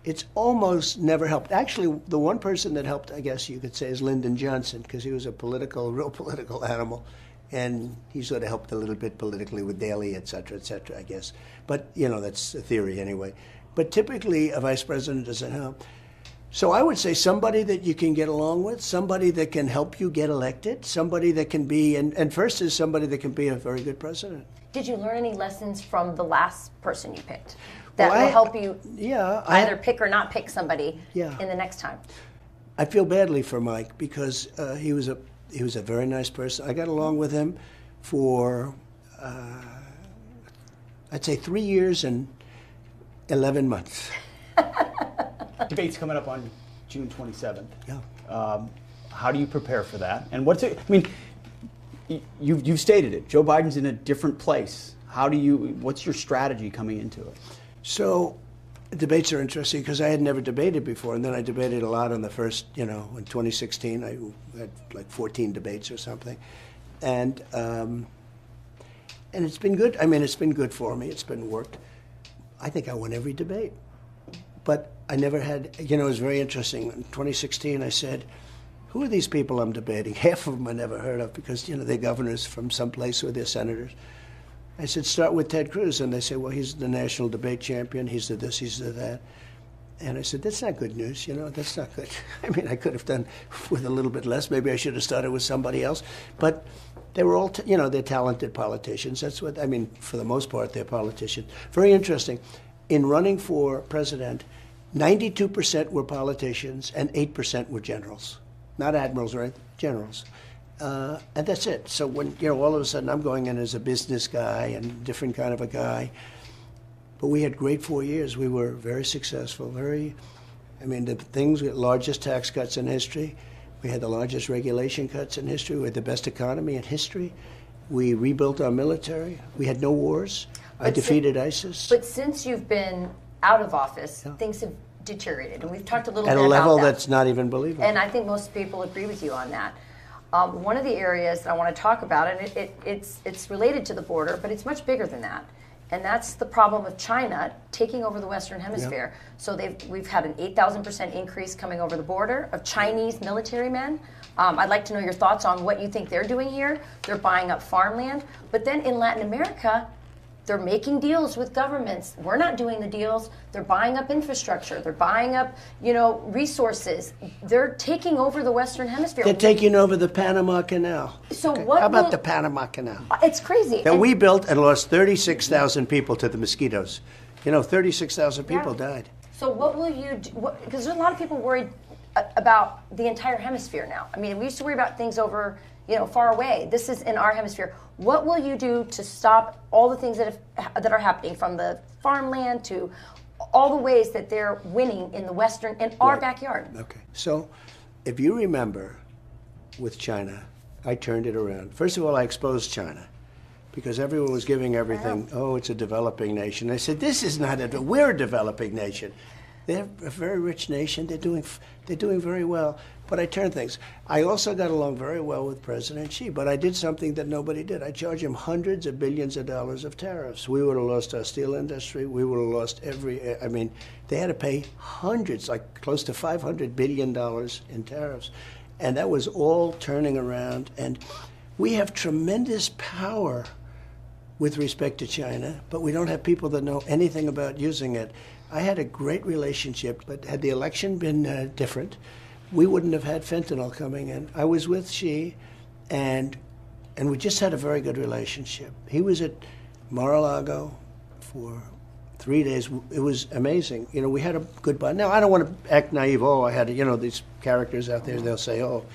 helped. Actually, the one person that helped, I guess you could say, is Lyndon Johnson, because he was a real political animal. And he sort of helped a little bit politically with Daley, et cetera, I guess. But, you know, that's a theory anyway. But typically, a vice president doesn't help. So I would say somebody that you can get along with, somebody that can help you get elected, somebody that can be, and first is somebody that can be a very good president.
Did you learn any lessons from the last person you picked that will help you either pick or not pick somebody in the next time?
I feel badly for Mike because he was a very nice person. I got along with him for, I'd say 3 years and 11 months.
Debate's coming up on June 27th.
Yeah.
How do you prepare for that? And what's it? I mean, you've stated it. Joe Biden's in a different place. What's your strategy coming into it?
So, debates are interesting because I had never debated before, and then I debated a lot on the first, you know, in 2016. I had like 14 debates or something. And it's been good. I mean, it's been good for me. It's been worked. I think I won every debate. But I never had, you know, it was very interesting. In 2016, I said, who are these people I'm debating? Half of them I never heard of because, you know, they're governors from someplace or they're senators. I said, start with Ted Cruz. And they say, well, he's the national debate champion. He's the this, he's the that. And I said, that's not good news, you know, that's not good. I mean, I could have done with a little bit less. Maybe I should have started with somebody else. But they were all, you know, they're talented politicians. That's what, I mean, for the most part, they're politicians. Very interesting. In running for president, 92% were politicians and 8% were generals. Not admirals, right? Generals. And that's it. So when, you know, all of a sudden I'm going in as a business guy and different kind of a guy. But we had great 4 years. We were very successful, the largest tax cuts in history. We had the largest regulation cuts in history. We had the best economy in history. We rebuilt our military. We had no wars. I defeated ISIS.
But since you've been out of office, things have deteriorated. And we've talked a little bit
about
that. At a level
that's not even believable.
And I think most people agree with you on that. One of the areas that I want to talk about, and it's related to the border, but it's much bigger than that. And that's the problem of China taking over the Western Hemisphere. Yeah. So we've had an 8,000% increase coming over the border of Chinese military men. I'd like to know your thoughts on what you think they're doing here. They're buying up farmland. But then in Latin America, they're making deals with governments. We're not doing the deals. They're buying up infrastructure. They're buying up, you know, resources. They're taking over the Western Hemisphere.
They're taking over the Panama Canal.
So
okay.
What?
How about the Panama Canal?
It's crazy.
That we built and lost 36,000 people to the mosquitoes. You know, 36,000 people died.
So what will you do? Because there's a lot of people worried about the entire hemisphere now. I mean, we used to worry about things over, you know, far away. This is in our hemisphere. What will you do to stop all the things that are happening, from the farmland to all the ways that they're winning in the Western, in our backyard?
Okay. So if you remember with China, I turned it around. First of all, I exposed China because everyone was giving everything, oh, it's a developing nation. I said, this is not we're a developing nation. They're a very rich nation. They're doing very well. But I turned things. I also got along very well with President Xi, but I did something that nobody did. I charged him hundreds of billions of dollars of tariffs. We would have lost our steel industry. We would have lost they had to pay hundreds, like close to $500 billion in tariffs. And that was all turning around. And We have tremendous power with respect to China, but we don't have people that know anything about using it. I had a great relationship, but had the election been different, we wouldn't have had fentanyl coming in. I was with Xi, and we just had a very good relationship. He was at Mar-a-Lago for 3 days. It was amazing. You know, we had a good bond. Now, I don't want to act naive. Oh, I had, you know, these characters out there, they'll say, oh,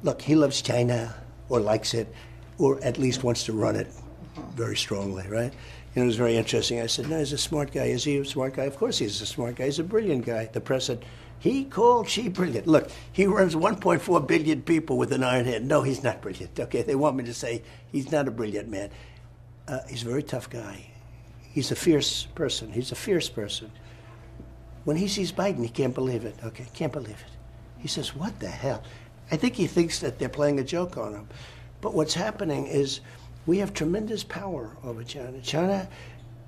look, he loves China, or likes it, or at least wants to run it very strongly, right? You know, it was very interesting. I said, no, he's a smart guy. Is he a smart guy? Of course he's a smart guy. He's a brilliant guy. The press said, he called Xi brilliant. Look, he runs 1.4 billion people with an iron hand. No, he's not brilliant. Okay, they want me to say he's not a brilliant man. He's a very tough guy. He's a fierce person. He's a fierce person. When he sees Biden, he can't believe it. Okay, can't believe it. He says, what the hell? I think he thinks that they're playing a joke on him. But what's happening is we have tremendous power over China. China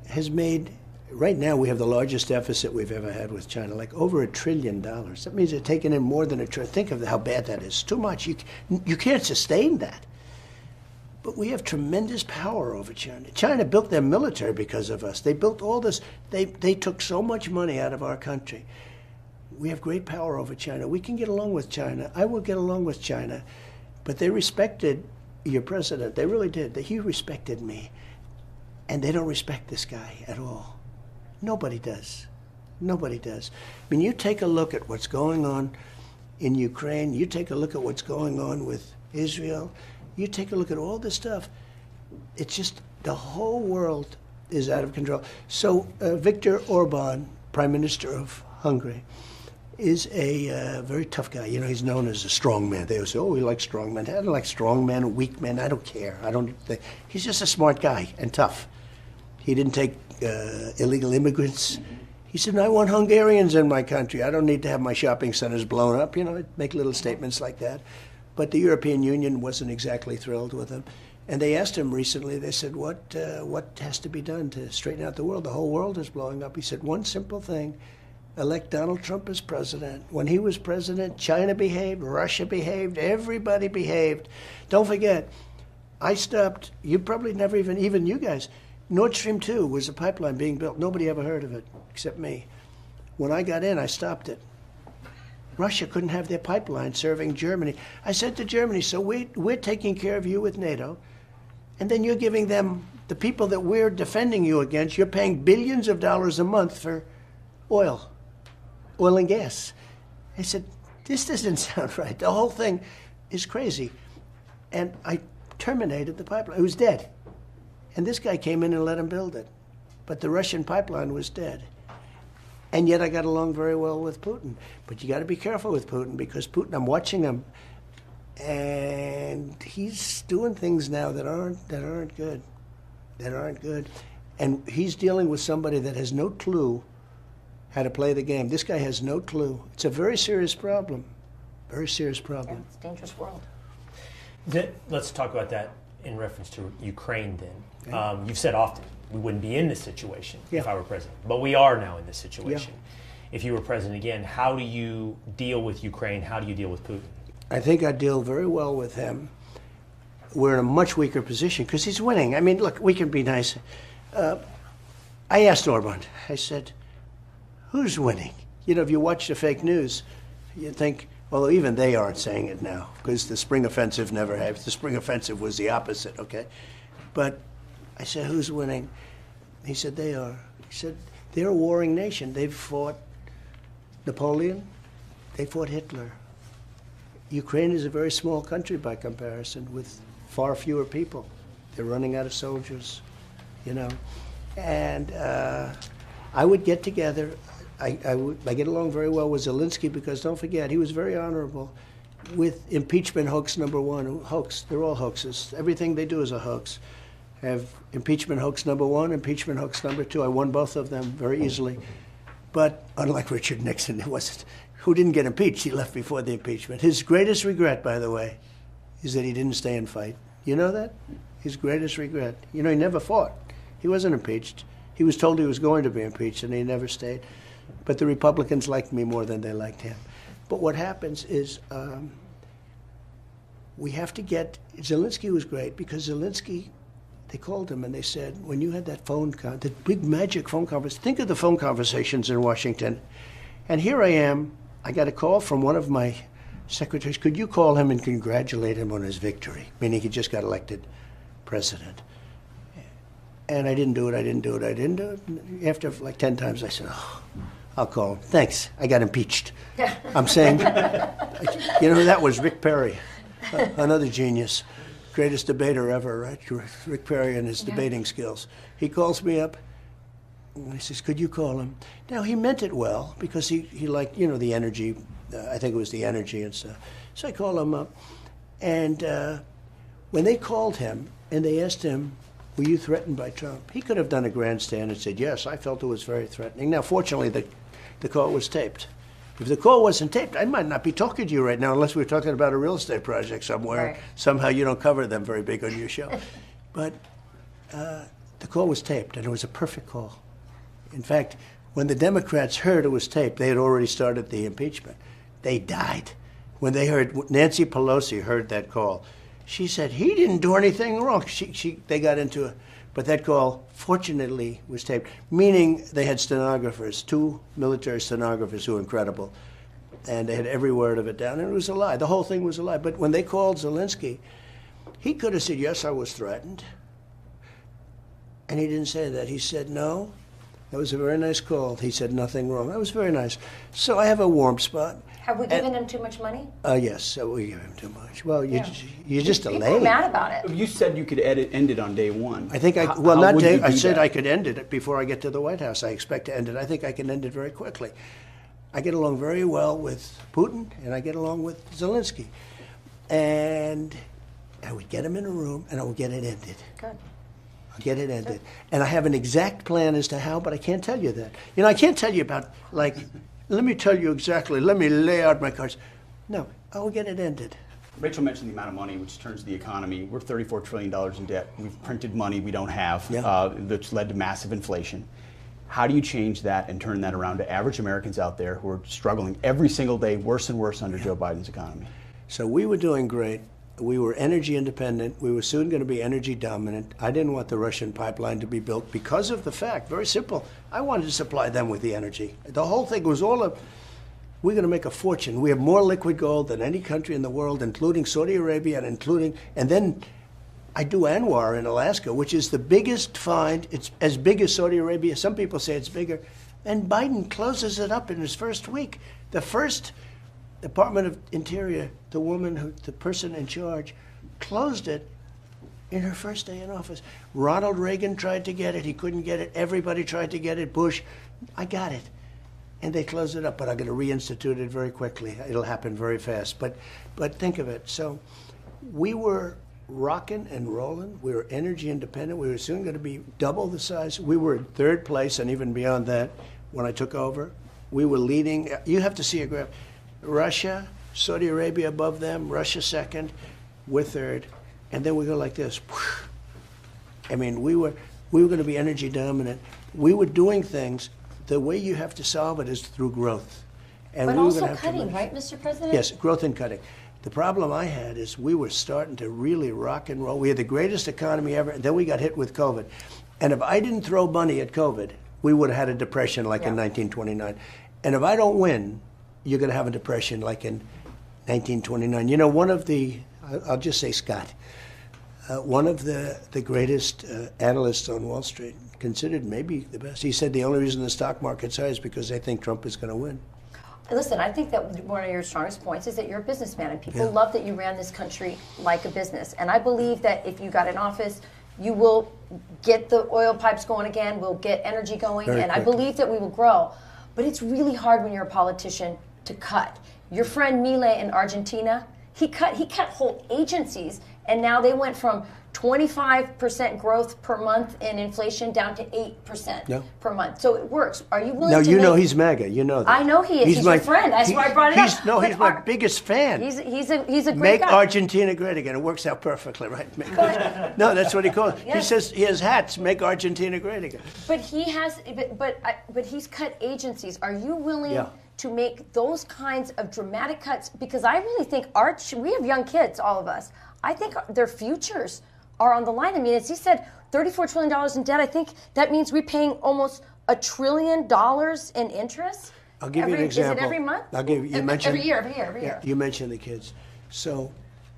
has made, right now we have the largest deficit we've ever had with China, like over $1 trillion. That means they're taking in more than $1 trillion. Think of how bad that is. Too much. You can't sustain that. But we have tremendous power over China. China built their military because of us. They built all this. They took so much money out of our country. We have great power over China. We can get along with China. I will get along with China. But they respected your president. They really did. He respected me. And they don't respect this guy at all. Nobody does. Nobody does. I mean, you take a look at what's going on in Ukraine. You take a look at what's going on with Israel. You take a look at all this stuff. It's just the whole world is out of control. So Viktor Orban, Prime Minister of Hungary, is a very tough guy. You know, he's known as a strong man. They always say, oh, we like strong men. I don't like strong men, weak men. I don't care. He's just a smart guy and tough. He didn't take illegal immigrants. He said, I want Hungarians in my country. I don't need to have my shopping centers blown up. You know, make little statements like that. But the European Union wasn't exactly thrilled with him. And they asked him recently, they said, what has to be done to straighten out the world? The whole world is blowing up. He said, one simple thing. Elect Donald Trump as president. When he was president, China behaved, Russia behaved, everybody behaved. Don't forget, I stopped, you probably never even you guys, Nord Stream 2 was a pipeline being built. Nobody ever heard of it, except me. When I got in, I stopped it. Russia couldn't have their pipeline serving Germany. I said to Germany, so we're taking care of you with NATO, and then you're giving them, the people that we're defending you against, you're paying billions of dollars a month for oil and gas. I said, this doesn't sound right. The whole thing is crazy. And I terminated the pipeline. It was dead. And this guy came in and let him build it. But the Russian pipeline was dead. And yet I got along very well with Putin. But you got to be careful with Putin, because Putin, I'm watching him, and he's doing things now that aren't good. That aren't good. And he's dealing with somebody that has no clue how to play the game. This guy has no clue. It's a very serious problem. Very serious problem.
Yeah, it's a dangerous world.
Let's talk about that in reference to Ukraine then. Okay. You've said often, we wouldn't be in this situation if I were president. But we are now in this situation. Yeah. If you were president again, how do you deal with Ukraine? How do you deal with Putin?
I think I deal very well with him. We're in a much weaker position because he's winning. I mean, look, we can be nice. I asked Orban, I said, who's winning? You know, if you watch the fake news, you think, although even they aren't saying it now, because the spring offensive never happened. The spring offensive was the opposite, okay? But I said, who's winning? He said, they are. He said, they're a warring nation. They've fought Napoleon. They fought Hitler. Ukraine is a very small country by comparison, with far fewer people. They're running out of soldiers, you know. And I would get together. I get along very well with Zelensky, because don't forget, he was very honorable with impeachment hoax number one. Hoax, they're all hoaxes. Everything they do is a hoax. Have impeachment hoax number one, impeachment hoax number two. I won both of them very easily. But unlike Richard Nixon, who didn't get impeached, he left before the impeachment. His greatest regret, by the way, is that he didn't stay and fight. You know that? His greatest regret. You know, he never fought. He wasn't impeached. He was told he was going to be impeached, and he never stayed. But the Republicans liked me more than they liked him. But what happens is we have to get, Zelensky was great because Zelensky, they called him and they said, when you had that the big magic phone conference, think of the phone conversations in Washington. And here I am, I got a call from one of my secretaries, could you call him and congratulate him on his victory? Meaning he just got elected president. And I didn't do it. After like 10 times, I said, oh, I'll call him. Thanks, I got impeached. I'm saying, you know, that was Rick Perry, another genius, greatest debater ever, right? Rick Perry and his debating skills. He calls me up, and he says, could you call him? Now, he meant it well, because he liked, you know, the energy, I think it was the energy and stuff. So I called him up, and when they called him, and they asked him, were you threatened by Trump? He could have done a grandstand and said, yes, I felt it was very threatening. Now, fortunately, the call was taped. If the call wasn't taped, I might not be talking to you right now unless we were talking about a real estate project somewhere.
Right.
Somehow you don't cover them very big on your show. But the call was taped, and it was a perfect call. In fact, when the Democrats heard it was taped, they had already started the impeachment. They died. When they heard, Nancy Pelosi heard that call, she said, he didn't do anything wrong. They got into it. But that call, fortunately, was taped, meaning they had stenographers, 2 military stenographers who were incredible. And they had every word of it down, and it was a lie. The whole thing was a lie. But when they called Zelensky, he could have said, yes, I was threatened. And he didn't say that. He said, no, that was a very nice call. He said nothing wrong. That was very nice. So I have a warm spot.
Have we given him too much money?
Yes, we give him too much. Well, you're just delayed.
People are mad about it.
You said you could end it on day one.
I think
How would you do
I said
that?
I could end it before I get to the White House. I expect to end it. I think I can end it very quickly. I get along very well with Putin, and I get along with Zelensky. And I would get him in a room, and I would get it ended.
Good.
I'll get it ended. And I have an exact plan as to how, but I can't tell you that. You know, I can't tell you about, like, let me tell you exactly, let me lay out my cards. No, I will get it ended.
Rachel mentioned the amount of money which turns the economy. We're $34 trillion in debt. We've printed money we don't have, that's led to massive inflation. How do you change that and turn that around to average Americans out there who are struggling every single day, worse and worse under Joe Biden's economy?
So we were doing great. We were energy independent. We were soon going to be energy dominant. I didn't want the Russian pipeline to be built because of the fact, very simple, I wanted to supply them with the energy. The whole thing was we're going to make a fortune. We have more liquid gold than any country in the world, including Saudi Arabia and then I do Anwar in Alaska, which is the biggest find. It's as big as Saudi Arabia. Some people say it's bigger. And Biden closes it up in his first week. The first Department of Interior, the person in charge, closed it in her first day in office. Ronald Reagan tried to get it. He couldn't get it. Everybody tried to get it. Bush, I got it. And they closed it up, but I'm going to reinstitute it very quickly. It'll happen very fast. But think of it. So we were rocking and rolling. We were energy independent. We were soon going to be double the size. We were in third place, and even beyond that, when I took over, we were leading. You have to see a graph. Russia, Saudi Arabia above them, Russia second, we're third, and then we go like this. I mean, we were going to be energy dominant. We were doing things. The way you have to solve it is through growth. And
But
we were
also
gonna have
cutting,
to
right, Mr. President?
Yes, growth and cutting. The problem I had is we were starting to really rock and roll. We had the greatest economy ever, and then we got hit with COVID. And if I didn't throw money at COVID, we would have had a depression like in 1929. And if I don't win, you're going to have a depression like in 1929. You know, one of the, I'll just say Scott, one of the greatest analysts on Wall Street, considered maybe the best, he said the only reason the stock market's high is because they think Trump is going to win.
Listen, I think that one of your strongest points is that you're a businessman, and people love that you ran this country like a business. And I believe that if you got in office, you will get the oil pipes going again, we'll get energy going, and I believe that we will grow. But it's really hard when you're a politician to cut. Your friend Milei in Argentina, he cut whole agencies, and now they went from 25% growth per month in inflation down to 8% per month. So it works. Are you willing to
you know he's MAGA. You know that.
I know he is. He's your friend. That's why I brought it up.
No, he's my biggest fan.
He's a great
Make
guy.
Argentina great again. It works out perfectly, right? No, that's what he calls it. He says he has hats. Make Argentina great again.
But he has. But he's cut agencies. Are you willing to make those kinds of dramatic cuts? Because I really think we have young kids, all of us. I think their futures are on the line. I mean, as he said, $34 trillion in debt. I think that means we're paying almost $1 trillion in interest.
I'll give you an example.
Is it every month?
I'll give you mentioned
every year.
Yeah, you mentioned the kids. So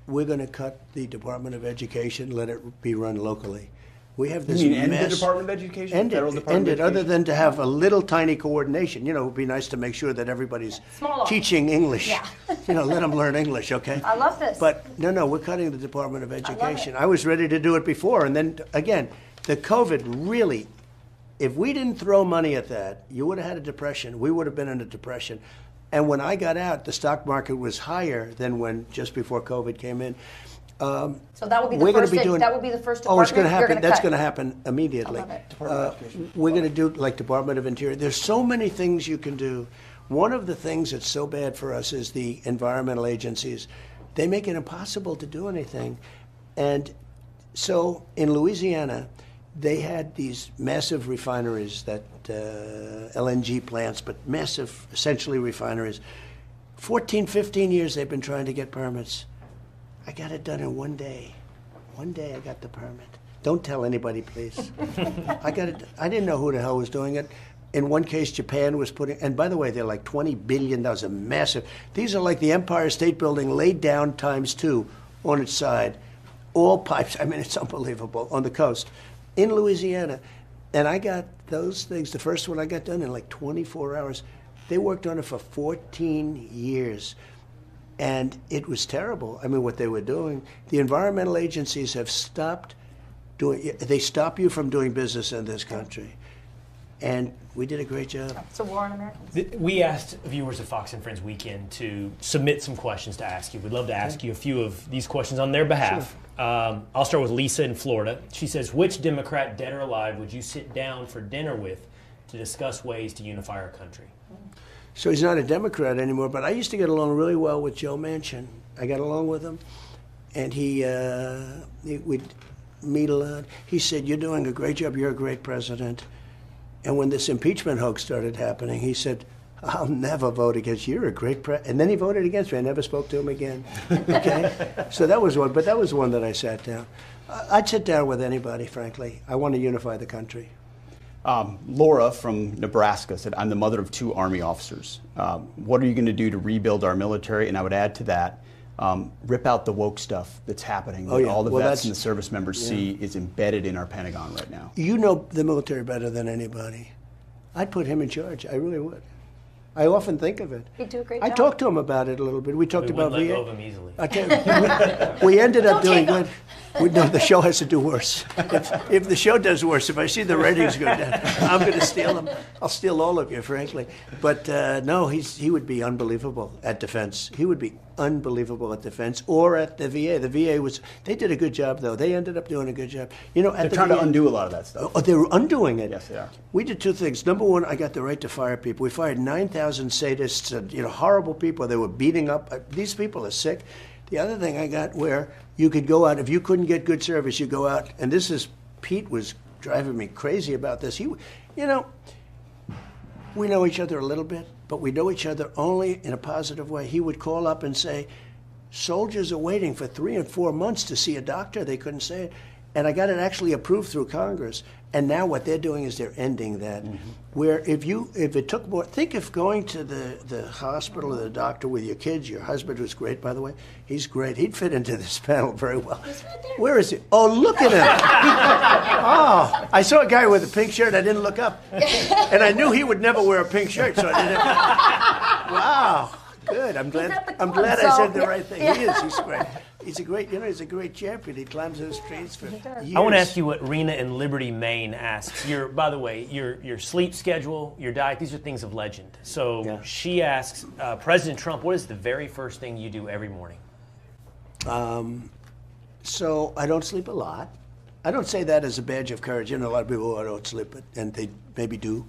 we're going to cut the Department of Education, let it be run locally. We have this
You mean end
mess.
the Department of Education?
End
Federal
it,
Department
end
of
it, other
Education?
than to have a little tiny coordination. You know, it would be nice to make sure that everybody's teaching English.
Yeah.
You know, let them learn English, okay?
I love this.
But no, we're cutting the Department of Education. I was ready to do it before, and then, again, the COVID really, if we didn't throw money at that, you would have had a depression. We would have been in a depression. And when I got out, the stock market was higher than when just before COVID came in.
So that will be the
we're
first.
gonna be doing,
that will be the first
Oh, it's
department.
going to happen. That's going to
cut.
happen immediately.
I love it.
Department of Education.
We're going to do like Department of Interior. There's so many things you can do. One of the things that's so bad for us is the environmental agencies. They make it impossible to do anything. And so in Louisiana, they had these massive refineries, that LNG plants, but massive, essentially refineries. 14, 15 years they've been trying to get permits. I got it done in one day. One day I got the permit. Don't tell anybody, please. I got it. I didn't know who the hell was doing it. In one case, Japan was putting, and by the way, they're like $20 billion, a massive. These are like the Empire State Building laid down ×2 on its side. All pipes, I mean, it's unbelievable, on the coast. In Louisiana, and I got those things, the first one I got done in like 24 hours. They worked on it for 14 years. And it was terrible. I mean, what they were doing. The environmental agencies have stopped doing, they stop you from doing business in this country. And we did a great job.
It's a war on Americans.
We asked viewers of Fox and Friends Weekend to submit some questions to ask you. We'd love to ask you a few of these questions on their behalf. Sure. I'll start with Lisa in Florida. She says, which Democrat, dead or alive, would you sit down for dinner with to discuss ways to unify our country?
So he's not a Democrat anymore, but I used to get along really well with Joe Manchin. I got along with him, and we'd meet a lot. He said, "You're doing a great job. You're a great president." And when this impeachment hoax started happening, he said, "I'll never vote against you. You're a great president." And then he voted against me. I never spoke to him again. Okay? So that was one, but that was one that I sat down. I'd sit down with anybody, frankly. I want to unify the country.
Laura from Nebraska said, I'm the mother of 2 Army officers. What are you going to do to rebuild our military? And I would add to that, rip out the woke stuff that's happening.
Oh, yeah.
All the
Well,
vets
that's-
and the service members see is embedded in our Pentagon right now.
You know the military better than anybody. I'd put him in charge. I really would. I often think of it.
He'd do a great
I
job.
talked to him about it a little bit. We talked
We
about
wouldn't let
VA.
go of him easily.
I tell you, we ended up doing good. No, the show has to do worse. If the show does worse, if I see the ratings go down, I'm going to steal them. I'll steal all of you, frankly. But no, he would be unbelievable at defense. He would be unbelievable at defense or at the VA. The VA they did a good job, though. They ended up doing a good job. You know,
They're trying to undo a lot of that stuff.
Oh, they were undoing it.
Yes, they are.
We did 2 things. Number one, I got the right to fire people. We fired 9,000 sadists and horrible people. They were beating up. These people are sick. The other thing I got where you could go out, if you couldn't get good service, you go out, and Pete was driving me crazy about this. We know each other a little bit, but we know each other only in a positive way. He would call up and say, soldiers are waiting for 3 and 4 months to see a doctor. They couldn't say it. And I got it actually approved through Congress. And now what they're doing is they're ending that. Where if it took more, think of going to the hospital or the doctor with your kids, your husband, who's great, by the way. He's great. He'd fit into this panel very well.
He's right there.
Where is he? Oh, look at him. Oh, I saw a guy with a pink shirt. I didn't look up. And I knew he would never wear a pink shirt, so I didn't. Wow. Good. I'm glad I said the right thing. He is. He's great. He's a great champion. He climbs those trees for years.
I want to ask you what Rena in Liberty, Maine asks. By the way, your sleep schedule, your diet, these are things of legend. So she asks, President Trump, what is the very first thing you do every morning?
So I don't sleep a lot. I don't say that as a badge of courage. A lot of people, I don't sleep, and they maybe do.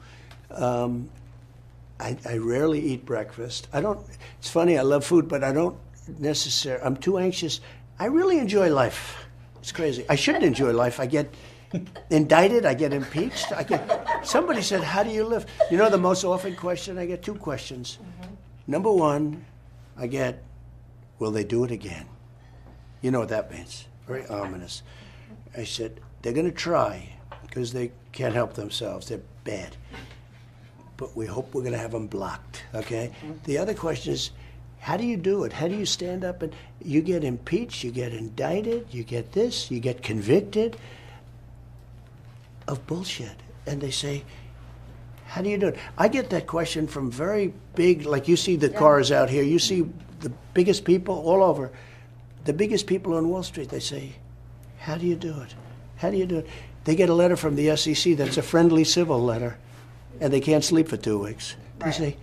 I rarely eat breakfast. It's funny, I love food, but I don't necessarily, I'm too anxious. I really enjoy life. It's crazy. I shouldn't enjoy life. I get indicted, I get impeached. Somebody said, how do you live? You know the most often question? I get two questions. Number one, I get, will they do it again? You know what that means. Very ominous. I said, they're going to try because they can't help themselves. They're bad. But we hope we're going to have them blocked, okay? The other question is, how do you do it? How do you stand up and you get impeached, you get indicted, you get this, you get convicted of bullshit? And they say, how do you do it? I get that question from very big, like you see the cars out here, you see the biggest people all over, the biggest people on Wall Street, they say, how do you do it? How do you do it? They get a letter from the SEC that's a friendly civil letter, and they can't sleep for 2 weeks. They say,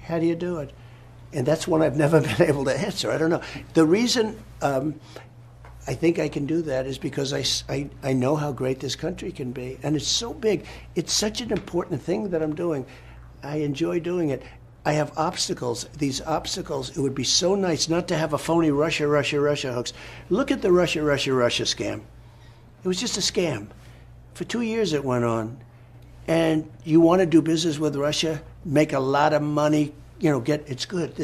how do you do it? And that's one I've never been able to answer. I don't know. The reason I think I can do that is because I know how great this country can be. And it's so big. It's such an important thing that I'm doing. I enjoy doing it. I have obstacles. These obstacles, it would be so nice not to have a phony Russia hoax. Look at the Russia scam. It was just a scam. For 2 years it went on. And you want to do business with Russia, make a lot of money, it's good.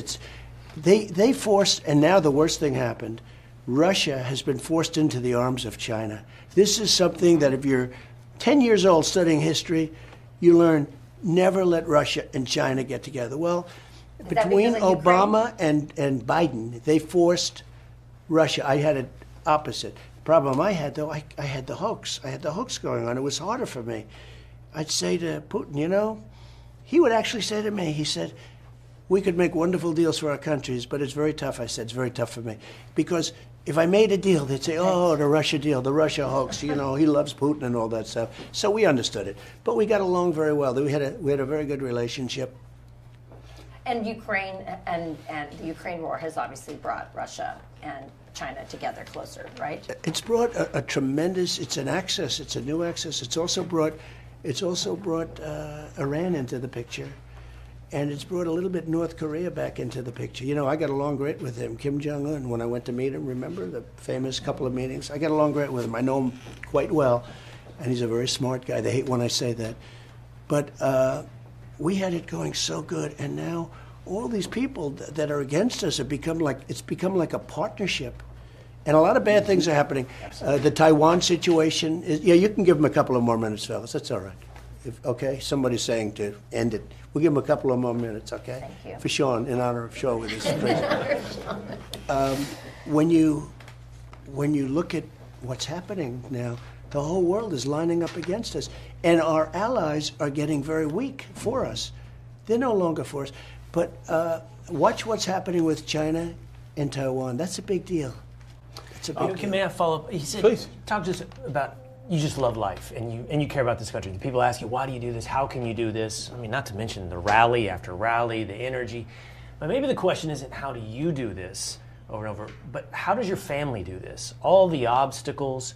They forced, and now the worst thing happened. Russia has been forced into the arms of China. This is something that if you're 10 years old studying history, you learn never let Russia and China get together. Well, between Obama and Biden, they forced Russia. I had it opposite. The problem I had, though, I had the hoax. I had the hoax going on. It was harder for me. I'd say to Putin, he would actually say to me, he said, we could make wonderful deals for our countries, but it's very tough. I said, it's very tough for me. Because if I made a deal, they'd say, oh, the Russia deal, the Russia hoax, he loves Putin and all that stuff. So we understood it. But we got along very well. We had a very good relationship.
And Ukraine and the Ukraine war has obviously brought Russia and China together closer, right?
It's brought a tremendous, it's an access, it's a new access. It's also brought Iran into the picture. And it's brought a little bit North Korea back into the picture. I got along great with him. Kim Jong-un, when I went to meet him, remember the famous couple of meetings? I got along great with him. I know him quite well, and he's a very smart guy. They hate when I say that. But we had it going so good, and now all these people that are against us have become like a partnership. And a lot of bad things are happening. The Taiwan situation is, you can give them a couple of more minutes, fellas. That's all right. Okay, somebody's saying to end it. We'll give him a couple of more minutes, okay?
Thank you.
For Sean, in honor of Sean with his when you look at what's happening now, the whole world is lining up against us. And our allies are getting very weak for us. They're no longer for us. But watch what's happening with China and Taiwan. That's a big deal. It's a big deal.
May I follow up? He said,
Please.
Talk to us about, you just love life and you care about this country. People ask you, why do you do this? How can you do this? I mean, not to mention the rally after rally, the energy. But maybe the question isn't how do you do this over and over, but how does your family do this? All the obstacles,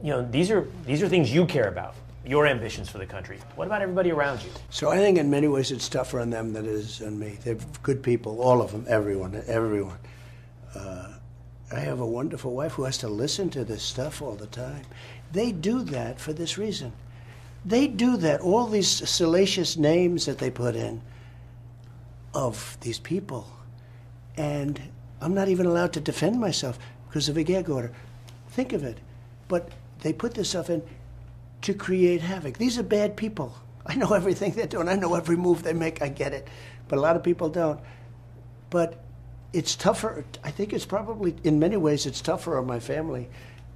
these are things you care about, your ambitions for the country. What about everybody around you?
So I think in many ways it's tougher on them than it is on me. They're good people, all of them, everyone. I have a wonderful wife who has to listen to this stuff all the time. They do that for this reason. They do that, all these salacious names that they put in of these people. And I'm not even allowed to defend myself because of a gag order. Think of it. But they put this stuff in to create havoc. These are bad people. I know everything they're doing. I know every move they make. I get it. But a lot of people don't. But it's tougher. I think it's probably, in many ways, it's tougher on my family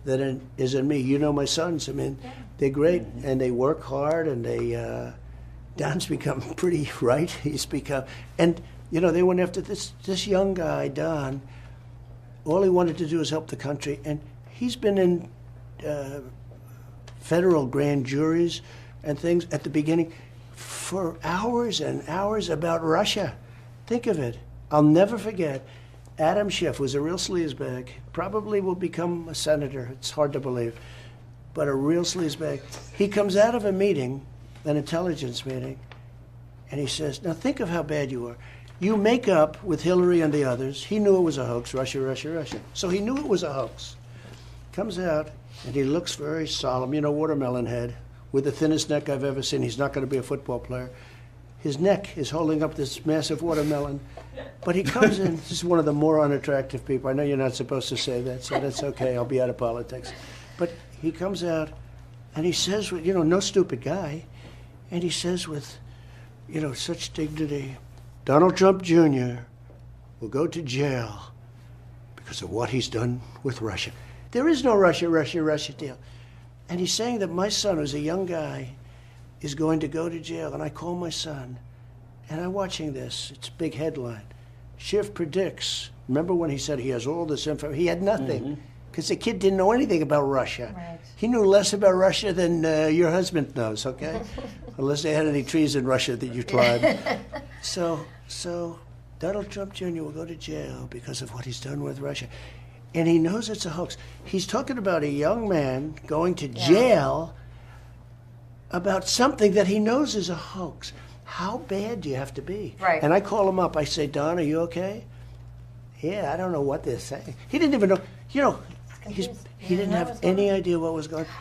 than it is on me. You know my sons. I mean, they're great, and they work hard, and they, Don's become pretty right. He's become, and, they went after this young guy, Don. All he wanted to do is help the country, and he's been in federal grand juries and things at the beginning for hours and hours about Russia. Think of it. I'll never forget. Adam Schiff was a real sleazebag. Probably will become a senator. It's hard to believe. But a real sleazebag. He comes out of a meeting, an intelligence meeting, and he says, now think of how bad you are. You make up with Hillary and the others. He knew it was a hoax, Russia. So he knew it was a hoax. comes out, and he looks very solemn, watermelon head, with the thinnest neck I've ever seen. He's not going to be a football player. His neck is holding up this massive watermelon. But he comes in, this is one of the more unattractive people. I know you're not supposed to say that, so that's okay. I'll be out of politics. But he comes out, and he says, no stupid guy, and he says with, such dignity, Donald Trump Jr. will go to jail because of what he's done with Russia. There is no Russia deal. And he's saying that my son, who's a young guy, is going to go to jail. And I call my son, and I'm watching this. It's a big headline. Schiff predicts. Remember when he said he has all this info? He had nothing, because the kid didn't know anything about Russia.
Right.
He knew less about Russia than your husband knows, okay? Unless they had any trees in Russia that you climbed. So Donald Trump Jr. will go to jail because of what he's done with Russia. And he knows it's a hoax. He's talking about a young man going to jail about something that he knows is a hoax. How bad do you have to be?
Right.
And I call him up. I say, Don, are you okay? Yeah, I don't know what they're saying. He didn't even know. He didn't have any idea what was going on.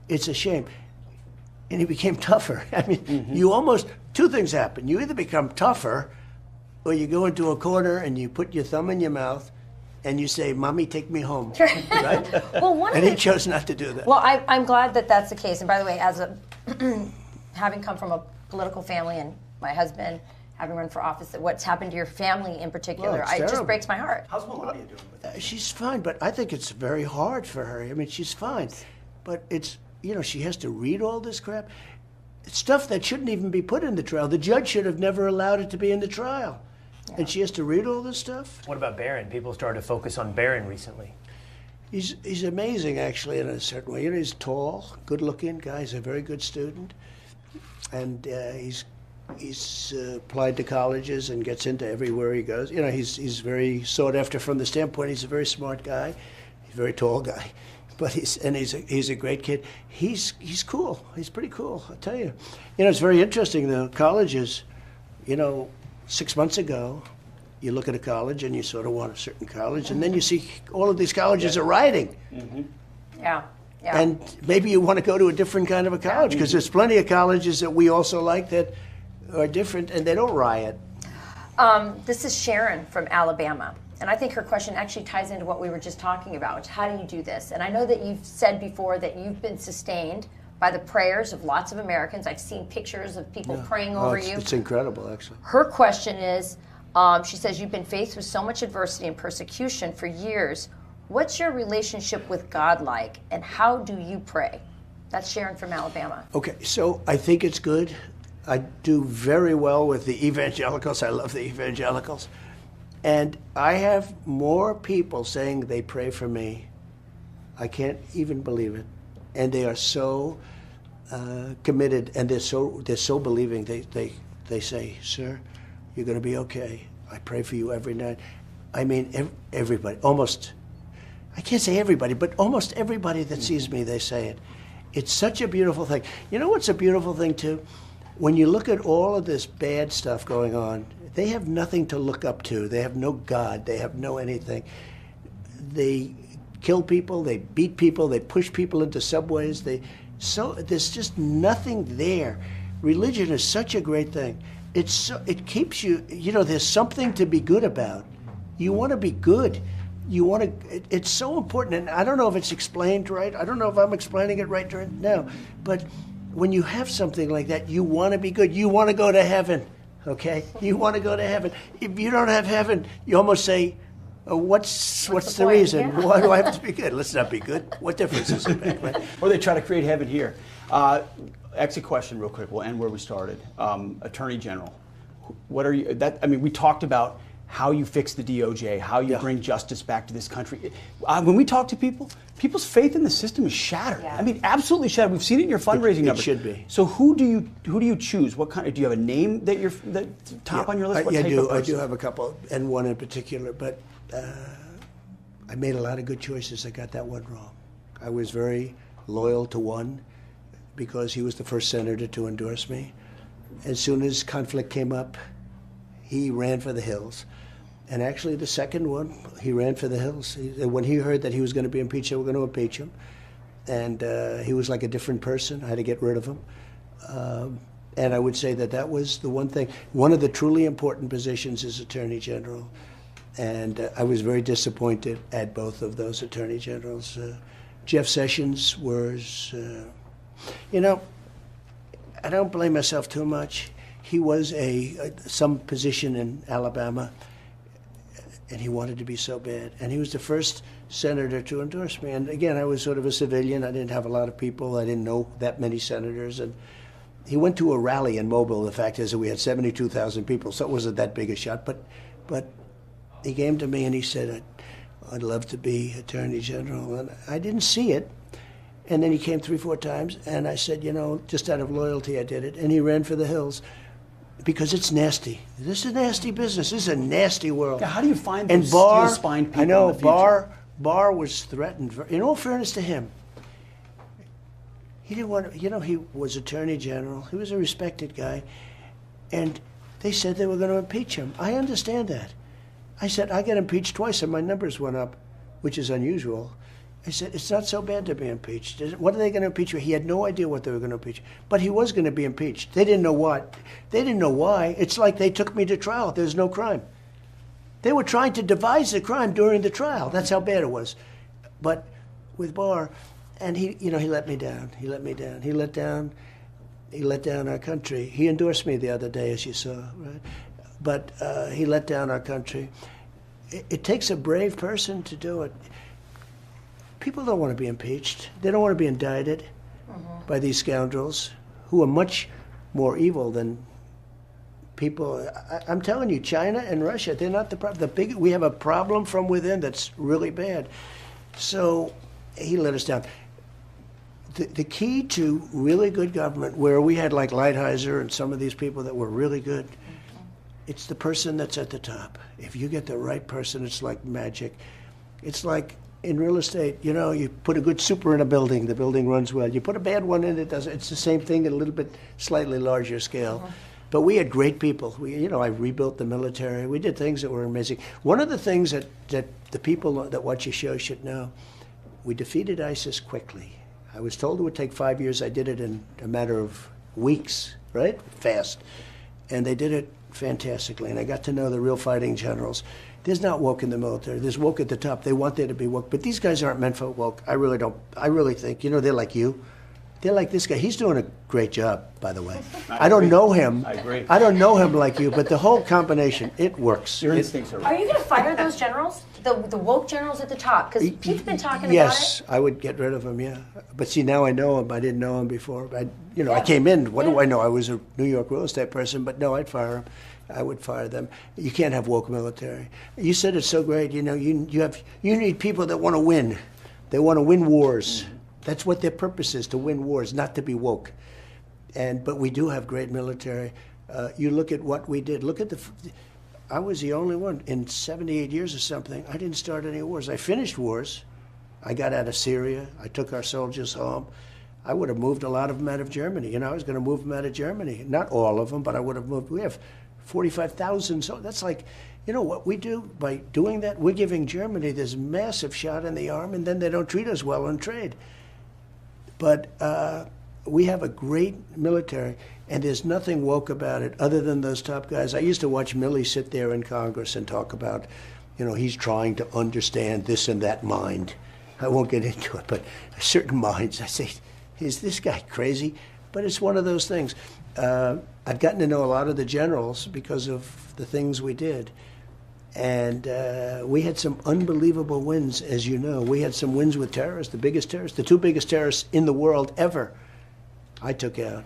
It's a shame. And he became tougher. I mean, you almost, two things happen. You either become tougher, or you go into a corner and you put your thumb in your mouth and you say, Mommy, take me home. Right?
Well,
and he chose not to do that.
Well, I'm glad that that's the case. And by the way, as having come from a political family and my husband having run for office, that what's happened to your family in particular,
it's
it just
terrible.
breaks my heart.
How's Melania doing with that?
She's fine, but I think it's very hard for her. I mean, she's fine. But it's, she has to read all this crap. It's stuff that shouldn't even be put in the trial. The judge should have never allowed it to be in the trial. Yeah. And she has to read all this stuff.
What about Barron? People started to focus on Barron recently.
He's amazing, actually, in a certain way. He's tall, good-looking guy. He's a very good student. And he's applied to colleges and gets into everywhere he goes. He's very sought after from the standpoint. He's a very smart guy. He's a very tall guy. But he's a great kid. He's cool. He's pretty cool, I'll tell you. It's very interesting, the colleges, 6 months ago, you look at a college and you sort of want a certain college, and then you see all of these colleges are rioting.
Yeah.
And maybe you want to go to a different kind of a college, because there's plenty of colleges that we also like that are different, and they don't riot.
This is Sharon from Alabama. And I think her question actually ties into what we were just talking about. How do you do this? And I know that you've said before that you've been sustained by the prayers of lots of Americans. I've seen pictures of people praying over you.
It's incredible, actually.
Her question is, she says, you've been faced with so much adversity and persecution for years. What's your relationship with God like, and how do you pray? That's Sharon from Alabama.
Okay, so I think it's good. I do very well with the evangelicals. I love the evangelicals. And I have more people saying they pray for me. I can't even believe it. And they are so committed, and they're so believing. They say, sir, you're going to be okay. I pray for you every night. I mean, everybody, almost, I can't say everybody, but almost everybody that sees me, they say it. It's such a beautiful thing. You know what's a beautiful thing, too? When you look at all of this bad stuff going on, they have nothing to look up to. They have no God. They have no anything. They kill people. They beat people. They push people into subways. There's just nothing there. Religion is such a great thing. It keeps you, there's something to be good about. You want to be good. It's so important. And I don't know if it's explained right. I don't know if I'm explaining it right now. But when you have something like that, you want to be good. You want to go to heaven. Okay, you want to go to heaven. If you don't have heaven, you almost say, "What's the reason?
Yeah.
Why do I have to be good? Let's not be good. What difference does it make?" Right?
Or they try to create heaven here. Exit question, real quick. We'll end where we started. Attorney General, what are you? We talked about how you fix the DOJ, how you bring justice back to this country. When we talk to people, people's faith in the system is shattered.
Yeah.
Absolutely shattered. We've seen it in your fundraising numbers.
It should be.
So who do you choose? What kind? Do you have a name that top on your list?
I do have a couple, and one in particular. But I made a lot of good choices. I got that one wrong. I was very loyal to one because he was the first senator to endorse me. As soon as conflict came up, he ran for the hills. And actually, the second one, he ran for the hills. When he heard that he was going to be impeached, they were going to impeach him. And he was like a different person. I had to get rid of him. And I would say that that was the one thing. One of the truly important positions is Attorney General. And I was very disappointed at both of those Attorney Generals. Jeff Sessions was, you know, I don't blame myself too much. He was some position in Alabama, and he wanted to be so bad. And he was the first senator to endorse me. And again, I was sort of a civilian. I didn't have a lot of people. I didn't know that many senators. And he went to a rally in Mobile. The fact is that we had 72,000 people, so it wasn't that big a shot. But he came to me and he said, I'd love to be Attorney General. And I didn't see it. And then he came 3-4 times, and I said, you know, just out of loyalty, I did it. And he ran for the hills because it's nasty. This is a nasty business. This is a nasty world.
Yeah, how do you find
and
those
Barr,
steel-spined people
I know,
in the future?
Barr was threatened. In all fairness to him, he didn't want to, you know, he was Attorney General. He was a respected guy. And they said they were going to impeach him. I understand that. I said, I got impeached twice and my numbers went up, which is unusual. I said, it's not so bad to be impeached. What are they going to impeach me? He had no idea what they were going to impeach. But he was going to be impeached. They didn't know what. They didn't know why. It's like they took me to trial. There's no crime. They were trying to devise the crime during the trial. That's how bad it was. But with Barr, and he, you know, he let me down. He let me down. He let down our country. He endorsed me the other day, as you saw, right? But he let down our country. It takes a brave person to do it. People don't want to be impeached. They don't want to be indicted by these scoundrels who are much more evil than people. I'm telling you, China and Russia, they're not the problem. We have a problem from within that's really bad. So he let us down. The key to really good government, where we had like Lighthizer and some of these people that were really good, it's the person that's at the top. If you get the right person, it's like magic. It's like in real estate, you know, you put a good super in a building, the building runs well. You put a bad one in, it doesn't. It's the same thing at a little bit slightly larger scale. But we had great people. I rebuilt the military. We did things that were amazing. One of the things that the people that watch your show should know, we defeated ISIS quickly. I was told it would take 5 years. I did it in a matter of weeks, right? Fast. And they did it fantastically. And I got to know the real fighting generals. There's not woke in the military. There's woke at the top. They want there to be woke. But these guys aren't meant for woke. I really don't. I really think, you know, they're like you. They're like this guy. He's doing a great job, by the way. I don't know him.
I agree.
I don't know him like you, but the whole combination, it works.
Your instincts are
Are
right.
you going to fire those generals? The woke generals at the top? Because Pete's been talking
Yes,
about it.
I would get rid of him, yeah. But see, now I know him. I didn't know him before. I
Yeah.
came in. What do
Yeah.
I know? I was a New York real estate person, but no, I'd fire him. I would fire them. You can't have woke military. You said it's so great. You know, you need people that want to win. They want to win wars. Mm-hmm. That's what their purpose is, to win wars, not to be woke. But we do have great military. You look at what we did. Look at I was the only one in 78 years or something. I didn't start any wars. I finished wars. I got out of Syria. I took our soldiers home. I would have moved a lot of them out of Germany. You know, I was going to move them out of Germany. Not all of them, but I would have moved. We have 45,000. So that's like, you know what we do by doing that? We're giving Germany this massive shot in the arm, and then they don't treat us well on trade. But we have a great military, and there's nothing woke about it other than those top guys. I used to watch Milley sit there in Congress and talk about, you know, he's trying to understand this and that mind. I won't get into it, but certain minds, I say, is this guy crazy? But it's one of those things. I've gotten to know a lot of the generals because of the things we did. And we had some unbelievable wins, as you know. We had some wins with terrorists, the two biggest terrorists in the world ever, I took out.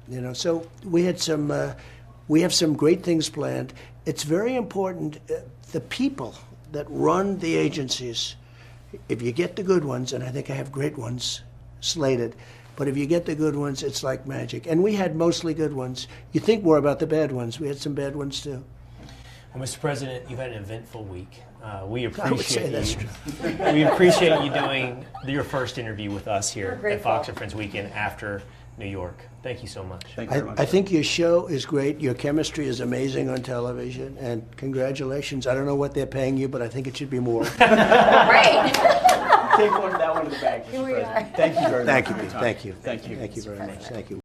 You know, so we had we have some great things planned. It's very important, the people that run the agencies, if you get the good ones, and I think I have great ones slated, but if you get the good ones, it's like magic. And we had mostly good ones. You think more about the bad ones. We had some bad ones, too.
Well, Mr. President, you've had an eventful week. We
I would say
appreciate
that's
you.
true.
We appreciate you doing your first interview with us here
We're
at Fox
grateful.
and Friends Weekend after New York. Thank you so much.
Thank you very much.
I think your show is great. Your chemistry is amazing on television, and congratulations. I don't know what they're paying you, but I think it should be more.
Right.
Take that one to the bank, Mr.
Here we
President.
are.
Thank you very much.
Thank you,
for your
Pete.
time.
Thank you.
Thank you.
Thank you very much. Thank you.